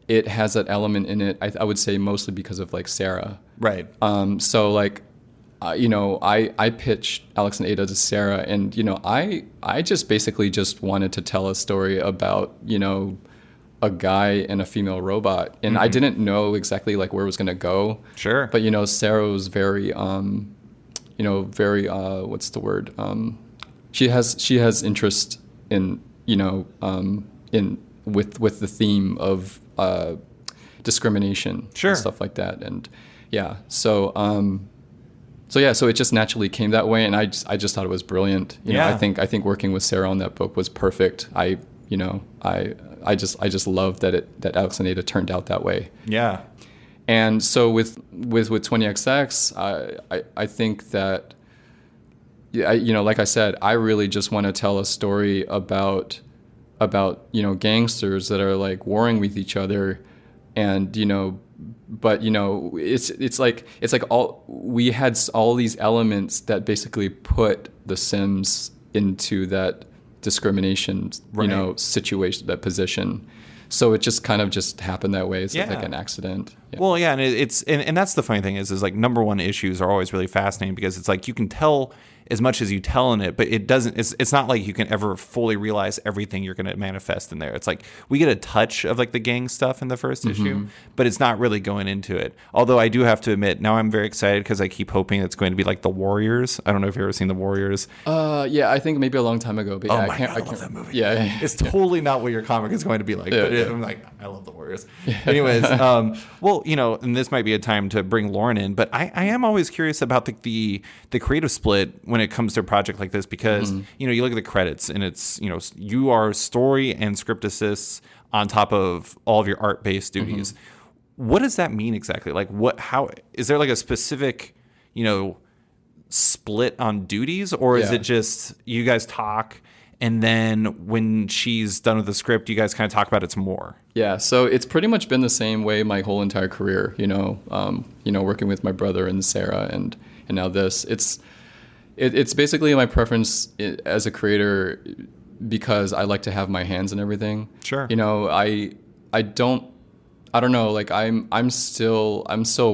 [SPEAKER 2] it has that element in it. I would say mostly because of like Sarah.
[SPEAKER 1] Right.
[SPEAKER 2] So like, I pitched Alex and Ada to Sarah, and I just basically just wanted to tell a story about a guy and a female robot, and I didn't know exactly like where it was gonna go.
[SPEAKER 1] Sure.
[SPEAKER 2] But Sarah was very very what's the word? She has interest in with the theme of discrimination,
[SPEAKER 1] sure,
[SPEAKER 2] and stuff like that, and so it just naturally came that way, and I just thought it was brilliant. I think working with Sarah on that book was perfect. I just love that Alex and Ada turned out that way.
[SPEAKER 1] Yeah.
[SPEAKER 2] And so with 20XX, I think that, like I said, I really just want to tell a story about gangsters that are like warring with each other, and but it's like we had all these elements that basically put the Sims into that discrimination, situation, that position. So it just kind of just happened that way. It's like an accident. Yeah.
[SPEAKER 1] Well, yeah, and and that's the funny thing is like number one issues are always really fascinating because it's like you can tell as much as you tell in it, but it doesn't. It's not like you can ever fully realize everything you're going to manifest in there. It's like we get a touch of like the gang stuff in the first issue, but it's not really going into it. Although I do have to admit, now I'm very excited because I keep hoping it's going to be like The Warriors. I don't know if you've ever seen The Warriors.
[SPEAKER 2] Yeah, I think maybe a long time ago. But yeah,
[SPEAKER 1] I love that movie.
[SPEAKER 2] Yeah,
[SPEAKER 1] it's totally not what your comic is going to be like. But I'm like, I love The Warriors. Anyways, well, and this might be a time to bring Lauren in, but I am always curious about the creative split when it comes to a project like this because you look at the credits and it's you are story and script assists on top of all of your art-based duties. What does that mean exactly? Like how is there like a specific split on duties, or is it just you guys talk and then when she's done with the script you guys kind of talk about it some more?
[SPEAKER 2] Yeah, so it's pretty much been the same way my whole entire career, working with my brother and Sarah and now this. It's basically my preference as a creator because I like to have my hands in everything.
[SPEAKER 1] Sure.
[SPEAKER 2] I don't know, like I'm still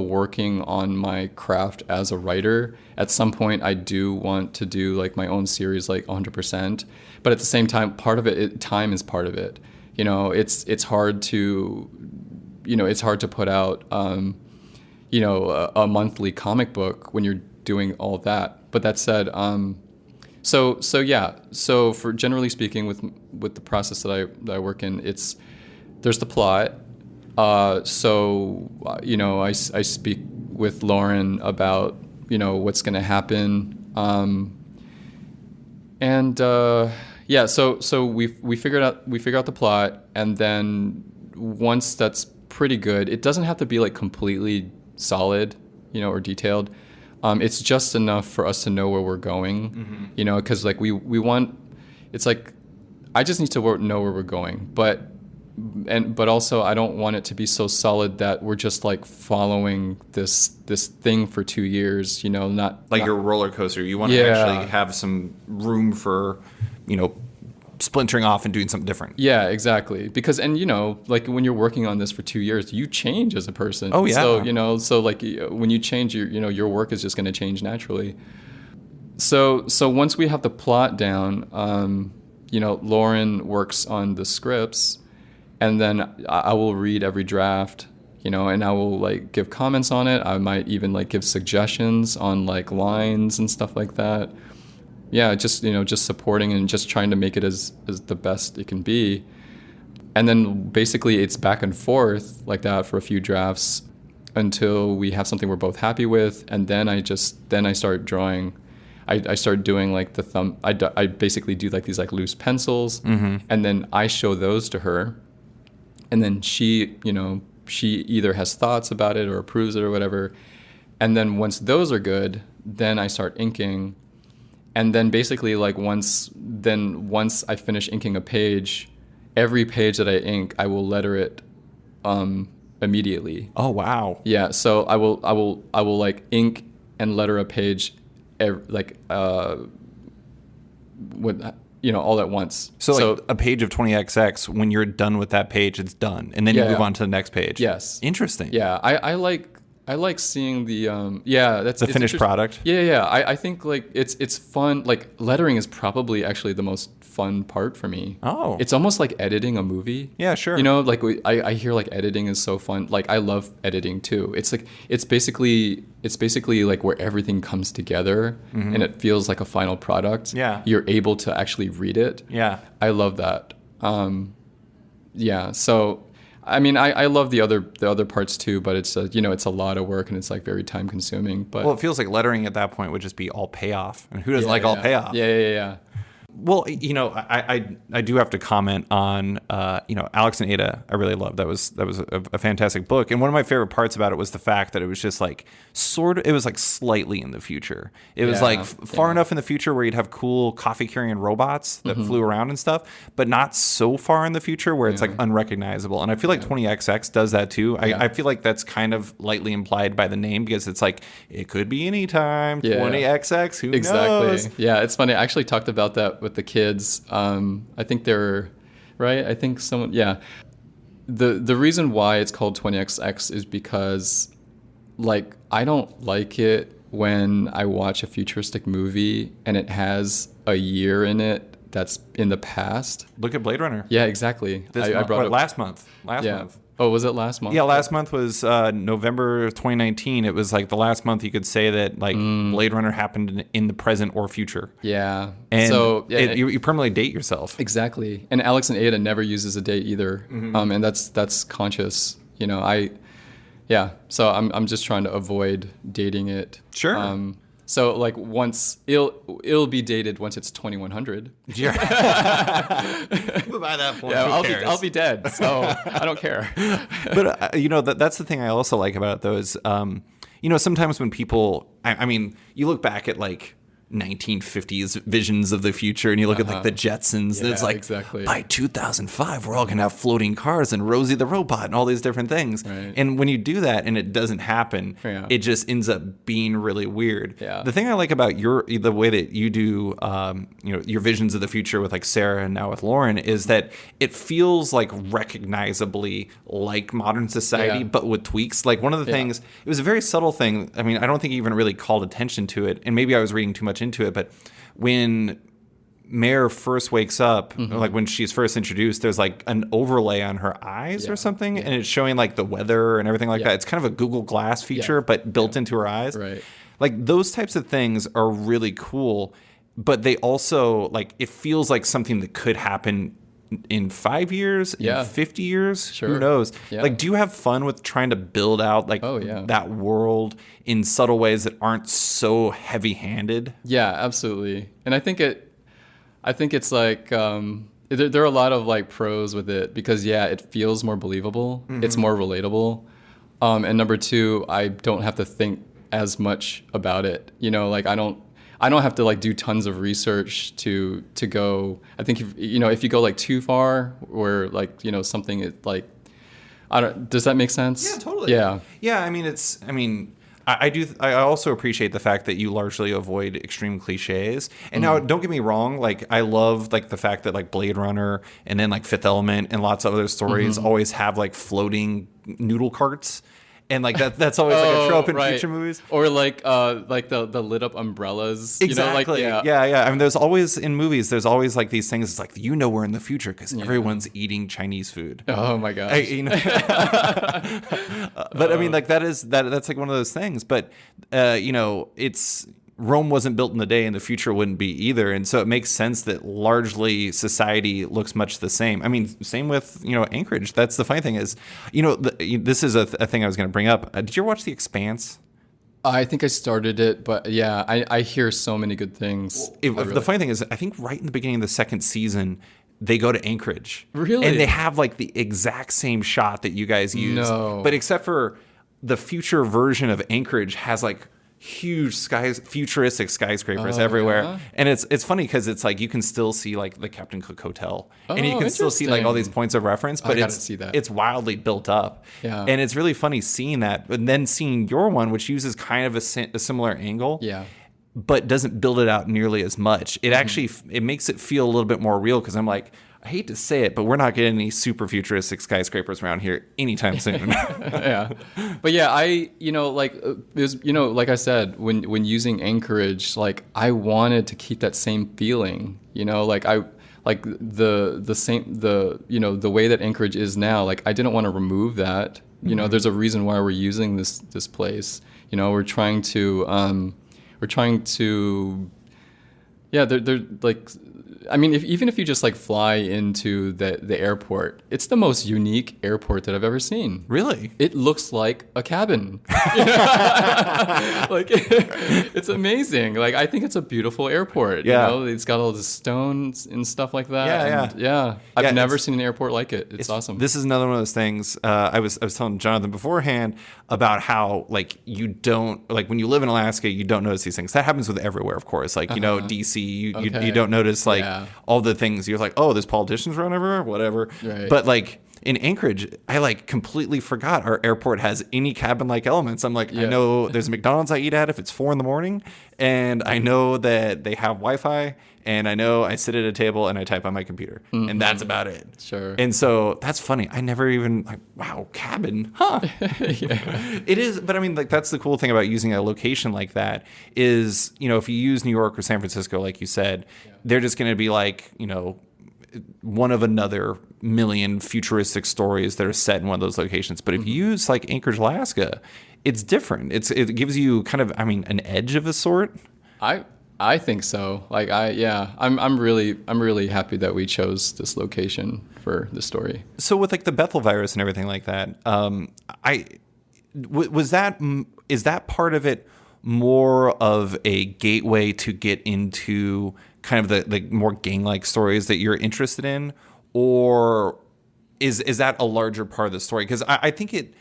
[SPEAKER 2] working on my craft as a writer. At some point I do want to do like my own series like 100%, but at the same time time is part of it. It's hard to put out a monthly comic book when you're doing all that. But that said, so for generally speaking with the process that I work in, there's the plot. I speak with Lauren about what's going to happen, so we figured out the plot, and then once that's pretty good, it doesn't have to be like completely solid, or detailed. It's just enough for us to know where we're going, because like we want, it's like I just need to know where we're going, but also I don't want it to be so solid that we're just like following this thing for 2 years, not
[SPEAKER 1] your roller coaster. You want to actually have some room for, splintering off and doing something different.
[SPEAKER 2] Yeah, exactly. Because, and like when you're working on this for 2 years, you change as a person.
[SPEAKER 1] Oh, yeah.
[SPEAKER 2] So like when you change, your work is just going to change naturally. So once we have the plot down, Lauren works on the scripts, and then I will read every draft, and I will like give comments on it. I might even like give suggestions on like lines and stuff like that. Yeah, just supporting and just trying to make it as the best it can be. And then basically it's back and forth like that for a few drafts until we have something we're both happy with, and then I start drawing. I start doing like the thumb. I basically do like these like loose pencils, and then I show those to her, and then she either has thoughts about it or approves it or whatever. And then once those are good, then I start inking. And then basically like once I finish inking a page, every page that I ink, I will letter it immediately.
[SPEAKER 1] Oh, wow.
[SPEAKER 2] Yeah, so I will like ink and letter a page all at once.
[SPEAKER 1] So like a page of 20XX, when you're done with that page, it's done. And then you move on to the next page.
[SPEAKER 2] Yes.
[SPEAKER 1] Interesting.
[SPEAKER 2] Yeah, I like seeing the
[SPEAKER 1] the finished product.
[SPEAKER 2] Yeah. I think like it's fun. Like lettering is probably actually the most fun part for me.
[SPEAKER 1] Oh.
[SPEAKER 2] It's almost like editing a movie.
[SPEAKER 1] Yeah, sure.
[SPEAKER 2] Like I hear like editing is so fun. Like I love editing too. It's like it's basically like where everything comes together and it feels like a final product.
[SPEAKER 1] Yeah.
[SPEAKER 2] You're able to actually read it.
[SPEAKER 1] Yeah.
[SPEAKER 2] I love that. Yeah. So I mean, I love the other parts too, but it's it's a lot of work and it's like very time consuming. But
[SPEAKER 1] well, it feels like lettering at that point would just be all payoff, and who doesn't like all payoff?
[SPEAKER 2] Yeah.
[SPEAKER 1] Well, I do have to comment on, Alex and Ada. I really loved. That was a fantastic book. And one of my favorite parts about it was the fact that it was just like it was like slightly in the future. It was like far enough in the future where you'd have cool coffee carrying robots that flew around and stuff, but not so far in the future where it's like unrecognizable. And I feel like 20XX does that too. I feel like that's kind of lightly implied by the name, because it's like, it could be anytime. 20XX, who knows?
[SPEAKER 2] Yeah, it's funny. I actually talked about that with the kids. I think they're right. I think someone. Yeah. The reason why it's called 20XX is because, like, I don't like it when I watch a futuristic movie and it has a year in it that's in the past.
[SPEAKER 1] Look at Blade Runner.
[SPEAKER 2] Yeah, exactly.
[SPEAKER 1] I brought it last month. Last month.
[SPEAKER 2] Oh, was it last month?
[SPEAKER 1] Yeah, last month was November 2019. It was like the last month you could say that like Blade Runner happened in the present or future.
[SPEAKER 2] Yeah.
[SPEAKER 1] And so you permanently date yourself.
[SPEAKER 2] Exactly. And Alex and Ada never uses a date either. And that's conscious. So I'm just trying to avoid dating it.
[SPEAKER 1] Sure.
[SPEAKER 2] So like once it'll be dated once it's 2100.
[SPEAKER 1] Yeah. But by that point,
[SPEAKER 2] I'll be dead, so I don't care.
[SPEAKER 1] But that's the thing I also like about it, though, is sometimes when people, I mean, you look back at like 1950s visions of the future, and you look at like the Jetsons, and it's like,
[SPEAKER 2] exactly.
[SPEAKER 1] By 2005 we're all gonna have floating cars and Rosie the robot and all these different things.
[SPEAKER 2] Right.
[SPEAKER 1] And when you do that and it doesn't happen, it just ends up being really weird. The thing I like about the way that you do your visions of the future with like Sarah and now with Lauren is that it feels like recognizably like modern society, but with tweaks. Like one of the things, it was a very subtle thing. I mean, I don't think you even really called attention to it, and maybe I was reading too much into it, but when Mare first wakes up, like when she's first introduced, there's like an overlay on her eyes or something, and it's showing like the weather and everything like that. It's kind of a Google Glass feature, but built into her eyes.
[SPEAKER 2] Right.
[SPEAKER 1] Like those types of things are really cool, but they also like, it feels like something that could happen in 5 years, in 50 years, who knows? Like, do you have fun with trying to build out like that world in subtle ways that aren't so heavy-handed? Yeah,
[SPEAKER 2] absolutely. And I think it's like there are a lot of like pros with it, because it feels more believable. It's more relatable. And number two, I don't have to think as much about it. Like I don't have to like do tons of research to go. I think if you go like too far, where like something is like, does that make sense?
[SPEAKER 1] Yeah, totally.
[SPEAKER 2] Yeah.
[SPEAKER 1] I mean, I do. I also appreciate the fact that you largely avoid extreme cliches. And now, don't get me wrong. Like, I love like the fact that like Blade Runner and then like Fifth Element and lots of other stories always have like floating noodle carts. And like that's always like a trope in future movies,
[SPEAKER 2] or like the lit up umbrellas.
[SPEAKER 1] Exactly.
[SPEAKER 2] You know, like,
[SPEAKER 1] yeah. I mean, there's always in movies. There's always like these things. It's like we're in the future because everyone's eating Chinese food.
[SPEAKER 2] Oh my gosh.
[SPEAKER 1] But I mean, like that's like one of those things. But it's. Rome wasn't built in a day, and the future wouldn't be either. And so it makes sense that largely society looks much the same. I mean, same with, Anchorage. That's the funny thing is, this is a thing I was going to bring up. Did you ever watch The Expanse?
[SPEAKER 2] I think I started it, but yeah, I hear so many good things.
[SPEAKER 1] The funny thing is, I think right in the beginning of the second season, they go to Anchorage.
[SPEAKER 2] Really?
[SPEAKER 1] And they have like the exact same shot that you guys use.
[SPEAKER 2] No.
[SPEAKER 1] But except for the future version of Anchorage has like huge futuristic skyscrapers everywhere.
[SPEAKER 2] Yeah?
[SPEAKER 1] And it's funny because it's like you can still see like the Captain Cook Hotel. And you can still see like all these points of reference, but it's wildly built up.
[SPEAKER 2] Yeah.
[SPEAKER 1] And it's really funny seeing that, but then seeing your one, which uses kind of a similar angle.
[SPEAKER 2] Yeah.
[SPEAKER 1] But doesn't build it out nearly as much. It actually it makes it feel a little bit more real because I'm like, I hate to say it, but we're not getting any super futuristic skyscrapers around here anytime soon.
[SPEAKER 2] Yeah, but yeah, like I said, when using Anchorage, like I wanted to keep that same feeling. The way that Anchorage is now. Like I didn't want to remove that. There's a reason why we're using this place. We're trying to. Yeah, they're like. I mean, even if you just like fly into the airport, it's the most unique airport that I've ever seen.
[SPEAKER 1] Really?
[SPEAKER 2] It looks like a cabin. Like it's amazing. Like I think it's a beautiful airport.
[SPEAKER 1] Yeah.
[SPEAKER 2] It's got all the stones and stuff like that.
[SPEAKER 1] I've
[SPEAKER 2] never seen an airport like it. It's awesome.
[SPEAKER 1] This is another one of those things. I was telling Jonathan beforehand about how like you don't like when you live in Alaska, you don't notice these things. That happens with everywhere, of course. Like DC, you don't notice like all the things. You're like, oh, there's politicians around everywhere, whatever.
[SPEAKER 2] Right.
[SPEAKER 1] But like in Anchorage, I like completely forgot our airport has any cabin-like elements. I'm like, I know there's a McDonald's I eat at if it's 4 a.m, and I know that they have Wi-Fi, and I know I sit at a table and I type on my computer, and that's about it.
[SPEAKER 2] Sure.
[SPEAKER 1] And so that's funny. I never even like, wow, cabin, huh? It is, but I mean, like that's the cool thing about using a location like that is, if you use New York or San Francisco, like you said, they're just going to be like, one of another million futuristic stories that are set in one of those locations. But if you use like Anchorage, Alaska, it's different. It gives you kind of, an edge of a sort.
[SPEAKER 2] I think so. Like I'm really happy that we chose this location for the story.
[SPEAKER 1] So with like the Bethel virus and everything like that, is that part of it more of a gateway to get into kind of the more gang-like stories that you're interested in, or is that a larger part of the story? Because I think it,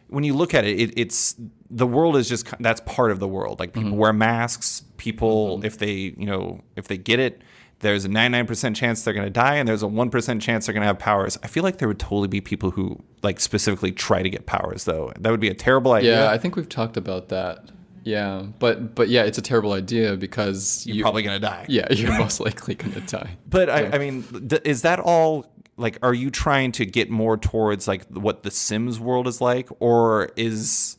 [SPEAKER 1] when you look at it, it's the world is just that's part of the world. Like people wear masks. People, if they get it, there's a 99% chance they're going to die, and there's a 1% chance they're going to have powers. I feel like there would totally be people who like specifically try to get powers, though. That would be a terrible idea.
[SPEAKER 2] Yeah, I think we've talked about that. Yeah, but yeah, it's a terrible idea because
[SPEAKER 1] you're probably gonna die.
[SPEAKER 2] Yeah, you're most likely gonna die.
[SPEAKER 1] But I mean, is that all? Like, are you trying to get more towards like what the Sims world is like, or is?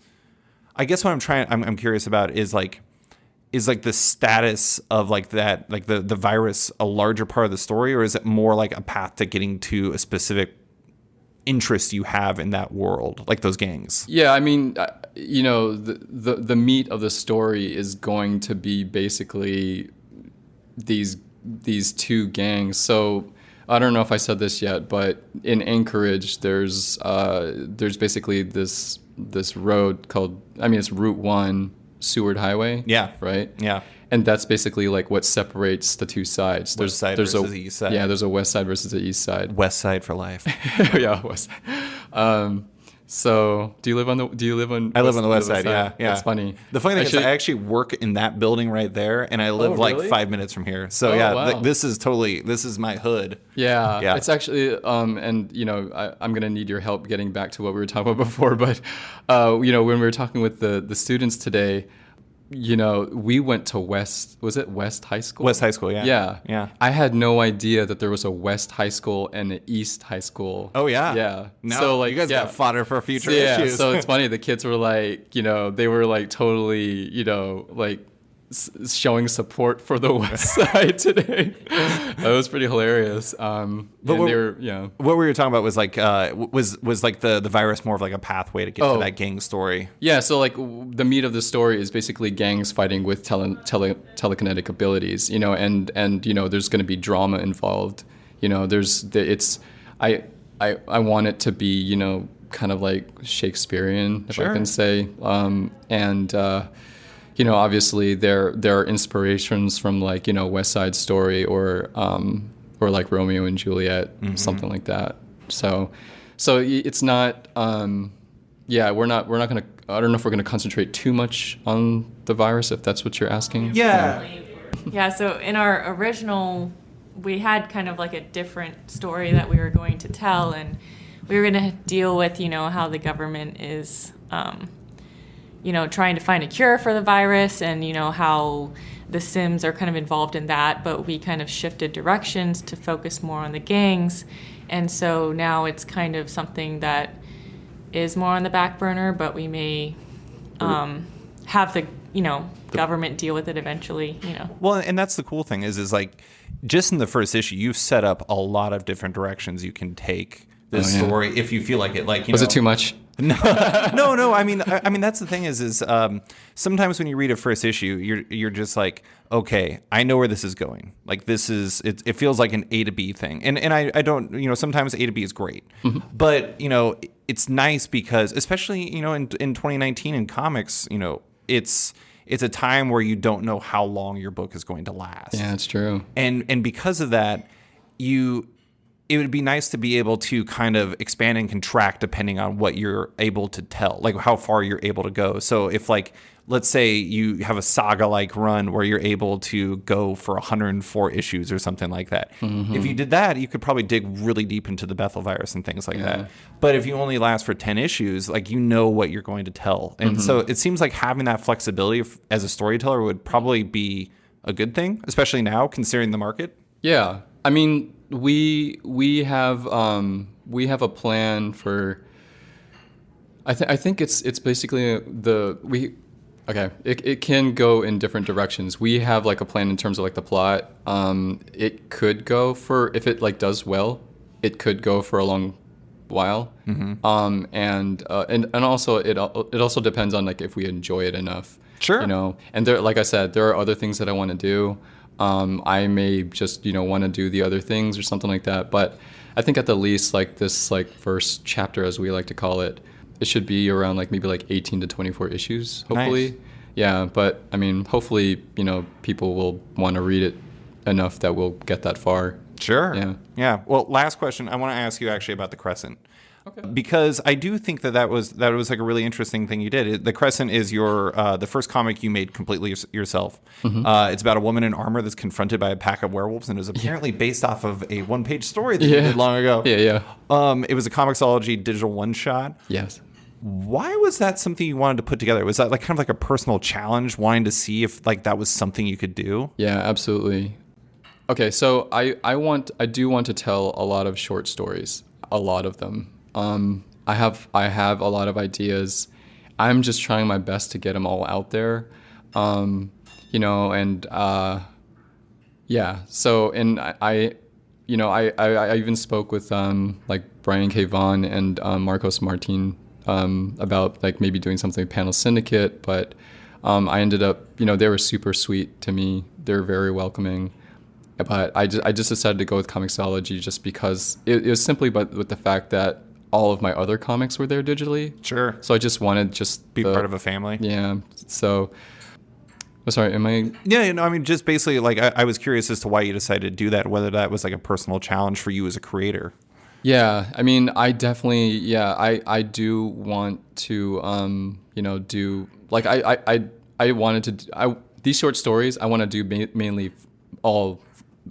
[SPEAKER 1] I guess what I'm curious about is like the status of like that, like the virus, a larger part of the story, or is it more like a path to getting to a specific interest you have in that world, like those gangs?
[SPEAKER 2] Yeah, I mean, the meat of the story is going to be basically these two gangs. So I don't know if I said this yet, but in Anchorage, there's basically this road called, it's Route 1 Seward Highway.
[SPEAKER 1] Yeah.
[SPEAKER 2] Right.
[SPEAKER 1] Yeah.
[SPEAKER 2] And that's basically like what separates the two sides.
[SPEAKER 1] West side versus the east side.
[SPEAKER 2] Yeah, there's a west side versus the east side.
[SPEAKER 1] West side for life.
[SPEAKER 2] Yeah, west side. So, do you live on?
[SPEAKER 1] I live on the west side. Yeah, yeah.
[SPEAKER 2] That's funny.
[SPEAKER 1] The funny thing is, I actually work in that building right there, and I live
[SPEAKER 2] really?
[SPEAKER 1] like 5 minutes from here. So
[SPEAKER 2] wow.
[SPEAKER 1] this is my hood.
[SPEAKER 2] Yeah,
[SPEAKER 1] Yeah.
[SPEAKER 2] it's actually, and I'm gonna need your help getting back to what we were talking about before. But, when we were talking with the students today, we went to West High School?
[SPEAKER 1] West High School, yeah.
[SPEAKER 2] Yeah.
[SPEAKER 1] Yeah.
[SPEAKER 2] I had no idea that there was a West High School and an East High School.
[SPEAKER 1] Oh, yeah?
[SPEAKER 2] Yeah.
[SPEAKER 1] No,
[SPEAKER 2] so,
[SPEAKER 1] you guys got fodder for future
[SPEAKER 2] yeah,
[SPEAKER 1] issues.
[SPEAKER 2] so it's funny. The kids were like, they were like totally, like showing support for the West Side today. That was pretty hilarious. But
[SPEAKER 1] what we were talking about was like was like the virus more of like a pathway to get to that gang story.
[SPEAKER 2] Yeah, so like the meat of the story is basically gangs fighting with telekinetic abilities, and there's going to be drama involved. I want it to be kind of like Shakespearean, if I can say, obviously there are inspirations from like West Side Story or like Romeo and Juliet, something like that. So it's not we're not gonna, I don't know if we're gonna concentrate too much on the virus, if that's what you're asking.
[SPEAKER 3] Yeah, so in our original, we had kind of like a different story that we were going to tell, and we were going to deal with how the government is trying to find a cure for the virus, and how the Sims are kind of involved in that, but we kind of shifted directions to focus more on the gangs. And so now it's kind of something that is more on the back burner, but we may have the government deal with it eventually.
[SPEAKER 1] Well, and that's the cool thing is like just in the first issue, you've set up a lot of different directions you can take this story if you feel like it. Like,
[SPEAKER 2] was it too much?
[SPEAKER 1] No. I mean, that's the thing is sometimes when you read a first issue, you're just like, okay, I know where this is going. Like it feels like an A to B thing, and I don't, sometimes A to B is great, but it's nice because especially in 2019 in comics, it's a time where you don't know how long your book is going to last.
[SPEAKER 2] Yeah, it's true.
[SPEAKER 1] And because of that, it would be nice to be able to kind of expand and contract depending on what you're able to tell, like how far you're able to go. So if like, let's say you have a saga-like run where you're able to go for 104 issues or something like that. If you did that, you could probably dig really deep into the Bethel virus and things like that. But if you only last for 10 issues, like what you're going to tell. And so it seems like having that flexibility as a storyteller would probably be a good thing, especially now considering the market.
[SPEAKER 2] Yeah. I mean, we have a plan for. I think it's basically it can go in different directions. We have like a plan in terms of like the plot. It could go for, if it like does well, it could go for a long while. And also it also depends on like if we enjoy it enough.
[SPEAKER 1] Sure.
[SPEAKER 2] And there, like I said, there are other things that I want to do. I may just, want to do the other things or something like that. But I think at the least, like this, like first chapter, as we like to call it, it should be around like maybe like 18 to 24 issues, hopefully.
[SPEAKER 1] Nice.
[SPEAKER 2] Yeah. But I mean, hopefully, people will want to read it enough that we'll get that far.
[SPEAKER 1] Sure.
[SPEAKER 2] Yeah.
[SPEAKER 1] Yeah. Well, last question. I want to ask you actually about the Crescent.
[SPEAKER 2] Okay.
[SPEAKER 1] Because I do think that was like a really interesting thing you did. The Crescent is the first comic you made completely yourself. It's about a woman in armor that's confronted by a pack of werewolves, and is apparently based off of a one-page story that you did long ago.
[SPEAKER 2] Yeah.
[SPEAKER 1] It was a Comixology digital one-shot.
[SPEAKER 2] Yes.
[SPEAKER 1] Why was that something you wanted to put together? Was that like kind of like a personal challenge, wanting to see if like that was something you could do?
[SPEAKER 2] Yeah, absolutely. Okay, so I do want to tell a lot of short stories, a lot of them. I have a lot of ideas. I'm just trying my best to get them all out there. So, and I even spoke with like Brian K. Vaughan and Marcos Martin about like maybe doing something with Panel Syndicate, but I ended up, they were super sweet to me. They're very welcoming. But I just decided to go with Comixology just because it was simply with the fact that all of my other comics were there digitally.
[SPEAKER 1] Sure.
[SPEAKER 2] So I just wanted
[SPEAKER 1] be part of a family.
[SPEAKER 2] Yeah. So, sorry, am I?
[SPEAKER 1] Yeah, I mean, just basically, like, I was curious as to why you decided to do that, whether that was like a personal challenge for you as a creator.
[SPEAKER 2] Yeah, I mean, I definitely, yeah, I do want to, do like I wanted to, these short stories I want to do mainly all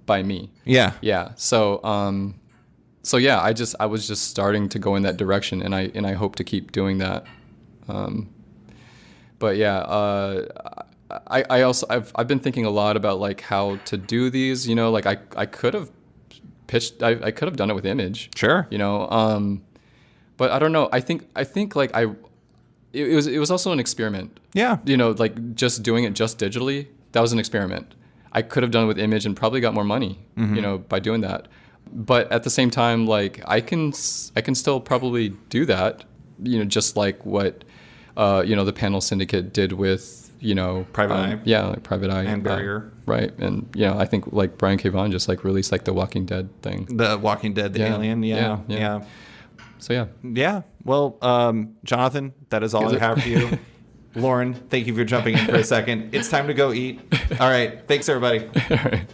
[SPEAKER 2] by me.
[SPEAKER 1] Yeah.
[SPEAKER 2] Yeah. So yeah, I was just starting to go in that direction, and I hope to keep doing that. But yeah, I also I've been thinking a lot about like how to do these. Like I could have pitched. I could have done it with image.
[SPEAKER 1] Sure.
[SPEAKER 2] But I don't know. I think like it was also an experiment.
[SPEAKER 1] Yeah.
[SPEAKER 2] Like just doing it just digitally. That was an experiment. I could have done it with image and probably got more money. By doing that. But at the same time, like I can still probably do that. Just like what the Panel Syndicate did with
[SPEAKER 1] Private Eye.
[SPEAKER 2] Yeah, like Private Eye
[SPEAKER 1] And Barrier.
[SPEAKER 2] right? And I think like Brian K. Vaughan just like released like the Walking Dead thing.
[SPEAKER 1] The Walking Dead, the Alien. Yeah.
[SPEAKER 2] So yeah.
[SPEAKER 1] Yeah. Well, Jonathan, that is all I have for you. Lauren, thank you for jumping in for a second. It's time to go eat. All right. Thanks, everybody.
[SPEAKER 2] All right.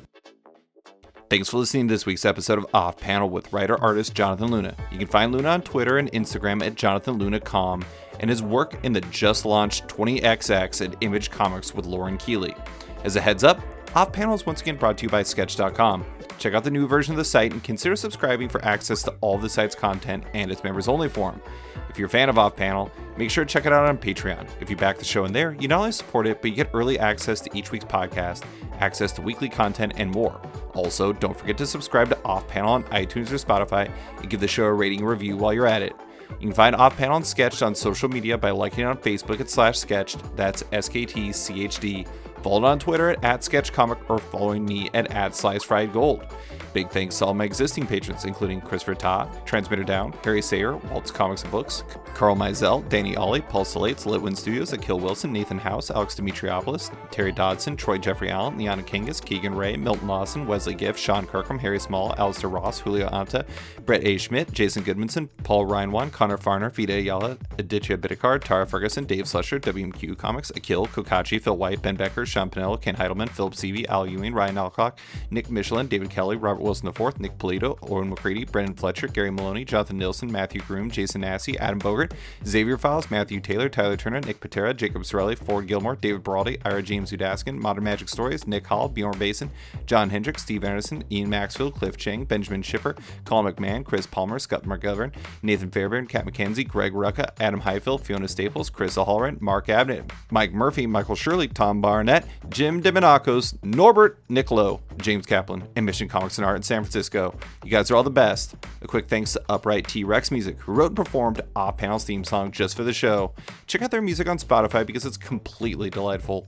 [SPEAKER 1] Thanks for listening to this week's episode of Off Panel with writer-artist Jonathan Luna. You can find Luna on Twitter and Instagram at JonathanLunaCom and his work in the just-launched 20XX at Image Comics with Lauren Keeley. As a heads up, Off Panel is once again brought to you by Sketch.com. Check out the new version of the site and consider subscribing for access to all the site's content and its members-only forum. If you're a fan of Off Panel, make sure to check it out on Patreon. If you back the show in there, you not only support it, but you get early access to each week's podcast, access to weekly content, and more. Also, don't forget to subscribe to Off Panel on iTunes or Spotify and give the show a rating and review while you're at it. You can find Off Panel and Sketched on social media by liking it on Facebook at /Sketched, that's SKTCHD. Follow it on Twitter at @SketchComic or following me at @SliceFriedGold. Big thanks to all my existing patrons, including Christopher Todd, Transmitter Down, Harry Sayer, Waltz Comics and Books, Carl Mizell, Danny Ollie, Paul Salates, Litwin Studios, Akil Wilson, Nathan House, Alex Dimitriopoulos, Terry Dodson, Troy Jeffrey Allen, Liana Kingus, Keegan Ray, Milton Lawson, Wesley Giff, Sean Kirkham, Harry Small, Alistair Ross, Julio Anta, Brett A. Schmidt, Jason Goodmanson, Paul Reinwan, Connor Farner, Vida Ayala, Aditya Bidikar, Tara Ferguson, Dave Slusher, WMQ Comics, Akil, Kokachi, Phil White, Ben Becker, Sean Pinello, Ken Heidelman, Philip Seavey, Al Ewing, Ryan Alcock, Nick Michelin, David Kelly, Robert Wilson IV, Nick Polito, Owen McCready, Brendan Fletcher, Gary Maloney, Jonathan Nilsson, Matthew Groom, Jason Massey, Adam Bogert, Xavier Files, Matthew Taylor, Tyler Turner, Nick Patera, Jacob Sorelli, Ford Gilmore, David Baraldi, Ira James Udaskin, Modern Magic Stories, Nick Hall, Bjorn Basin, John Hendricks, Steve Anderson, Ian Maxfield, Cliff Chang, Benjamin Schipper, Colin McMahon, Chris Palmer, Scott McGovern, Nathan Fairbairn, Kat McKenzie, Greg Rucka, Adam Highfield, Fiona Staples, Chris Hallren, Mark Abnett, Mike Murphy, Michael Shirley, Tom Barnett, Jim Demonacos, Norbert Niccolo, James Kaplan, and Mission Comics and Art in San Francisco. You guys are all the best. A quick thanks to Upright T-Rex Music, who wrote and performed Off Panel's theme song just for the show. Check out their music on Spotify because it's completely delightful.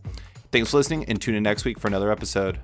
[SPEAKER 1] Thanks for listening and tune in next week for another episode.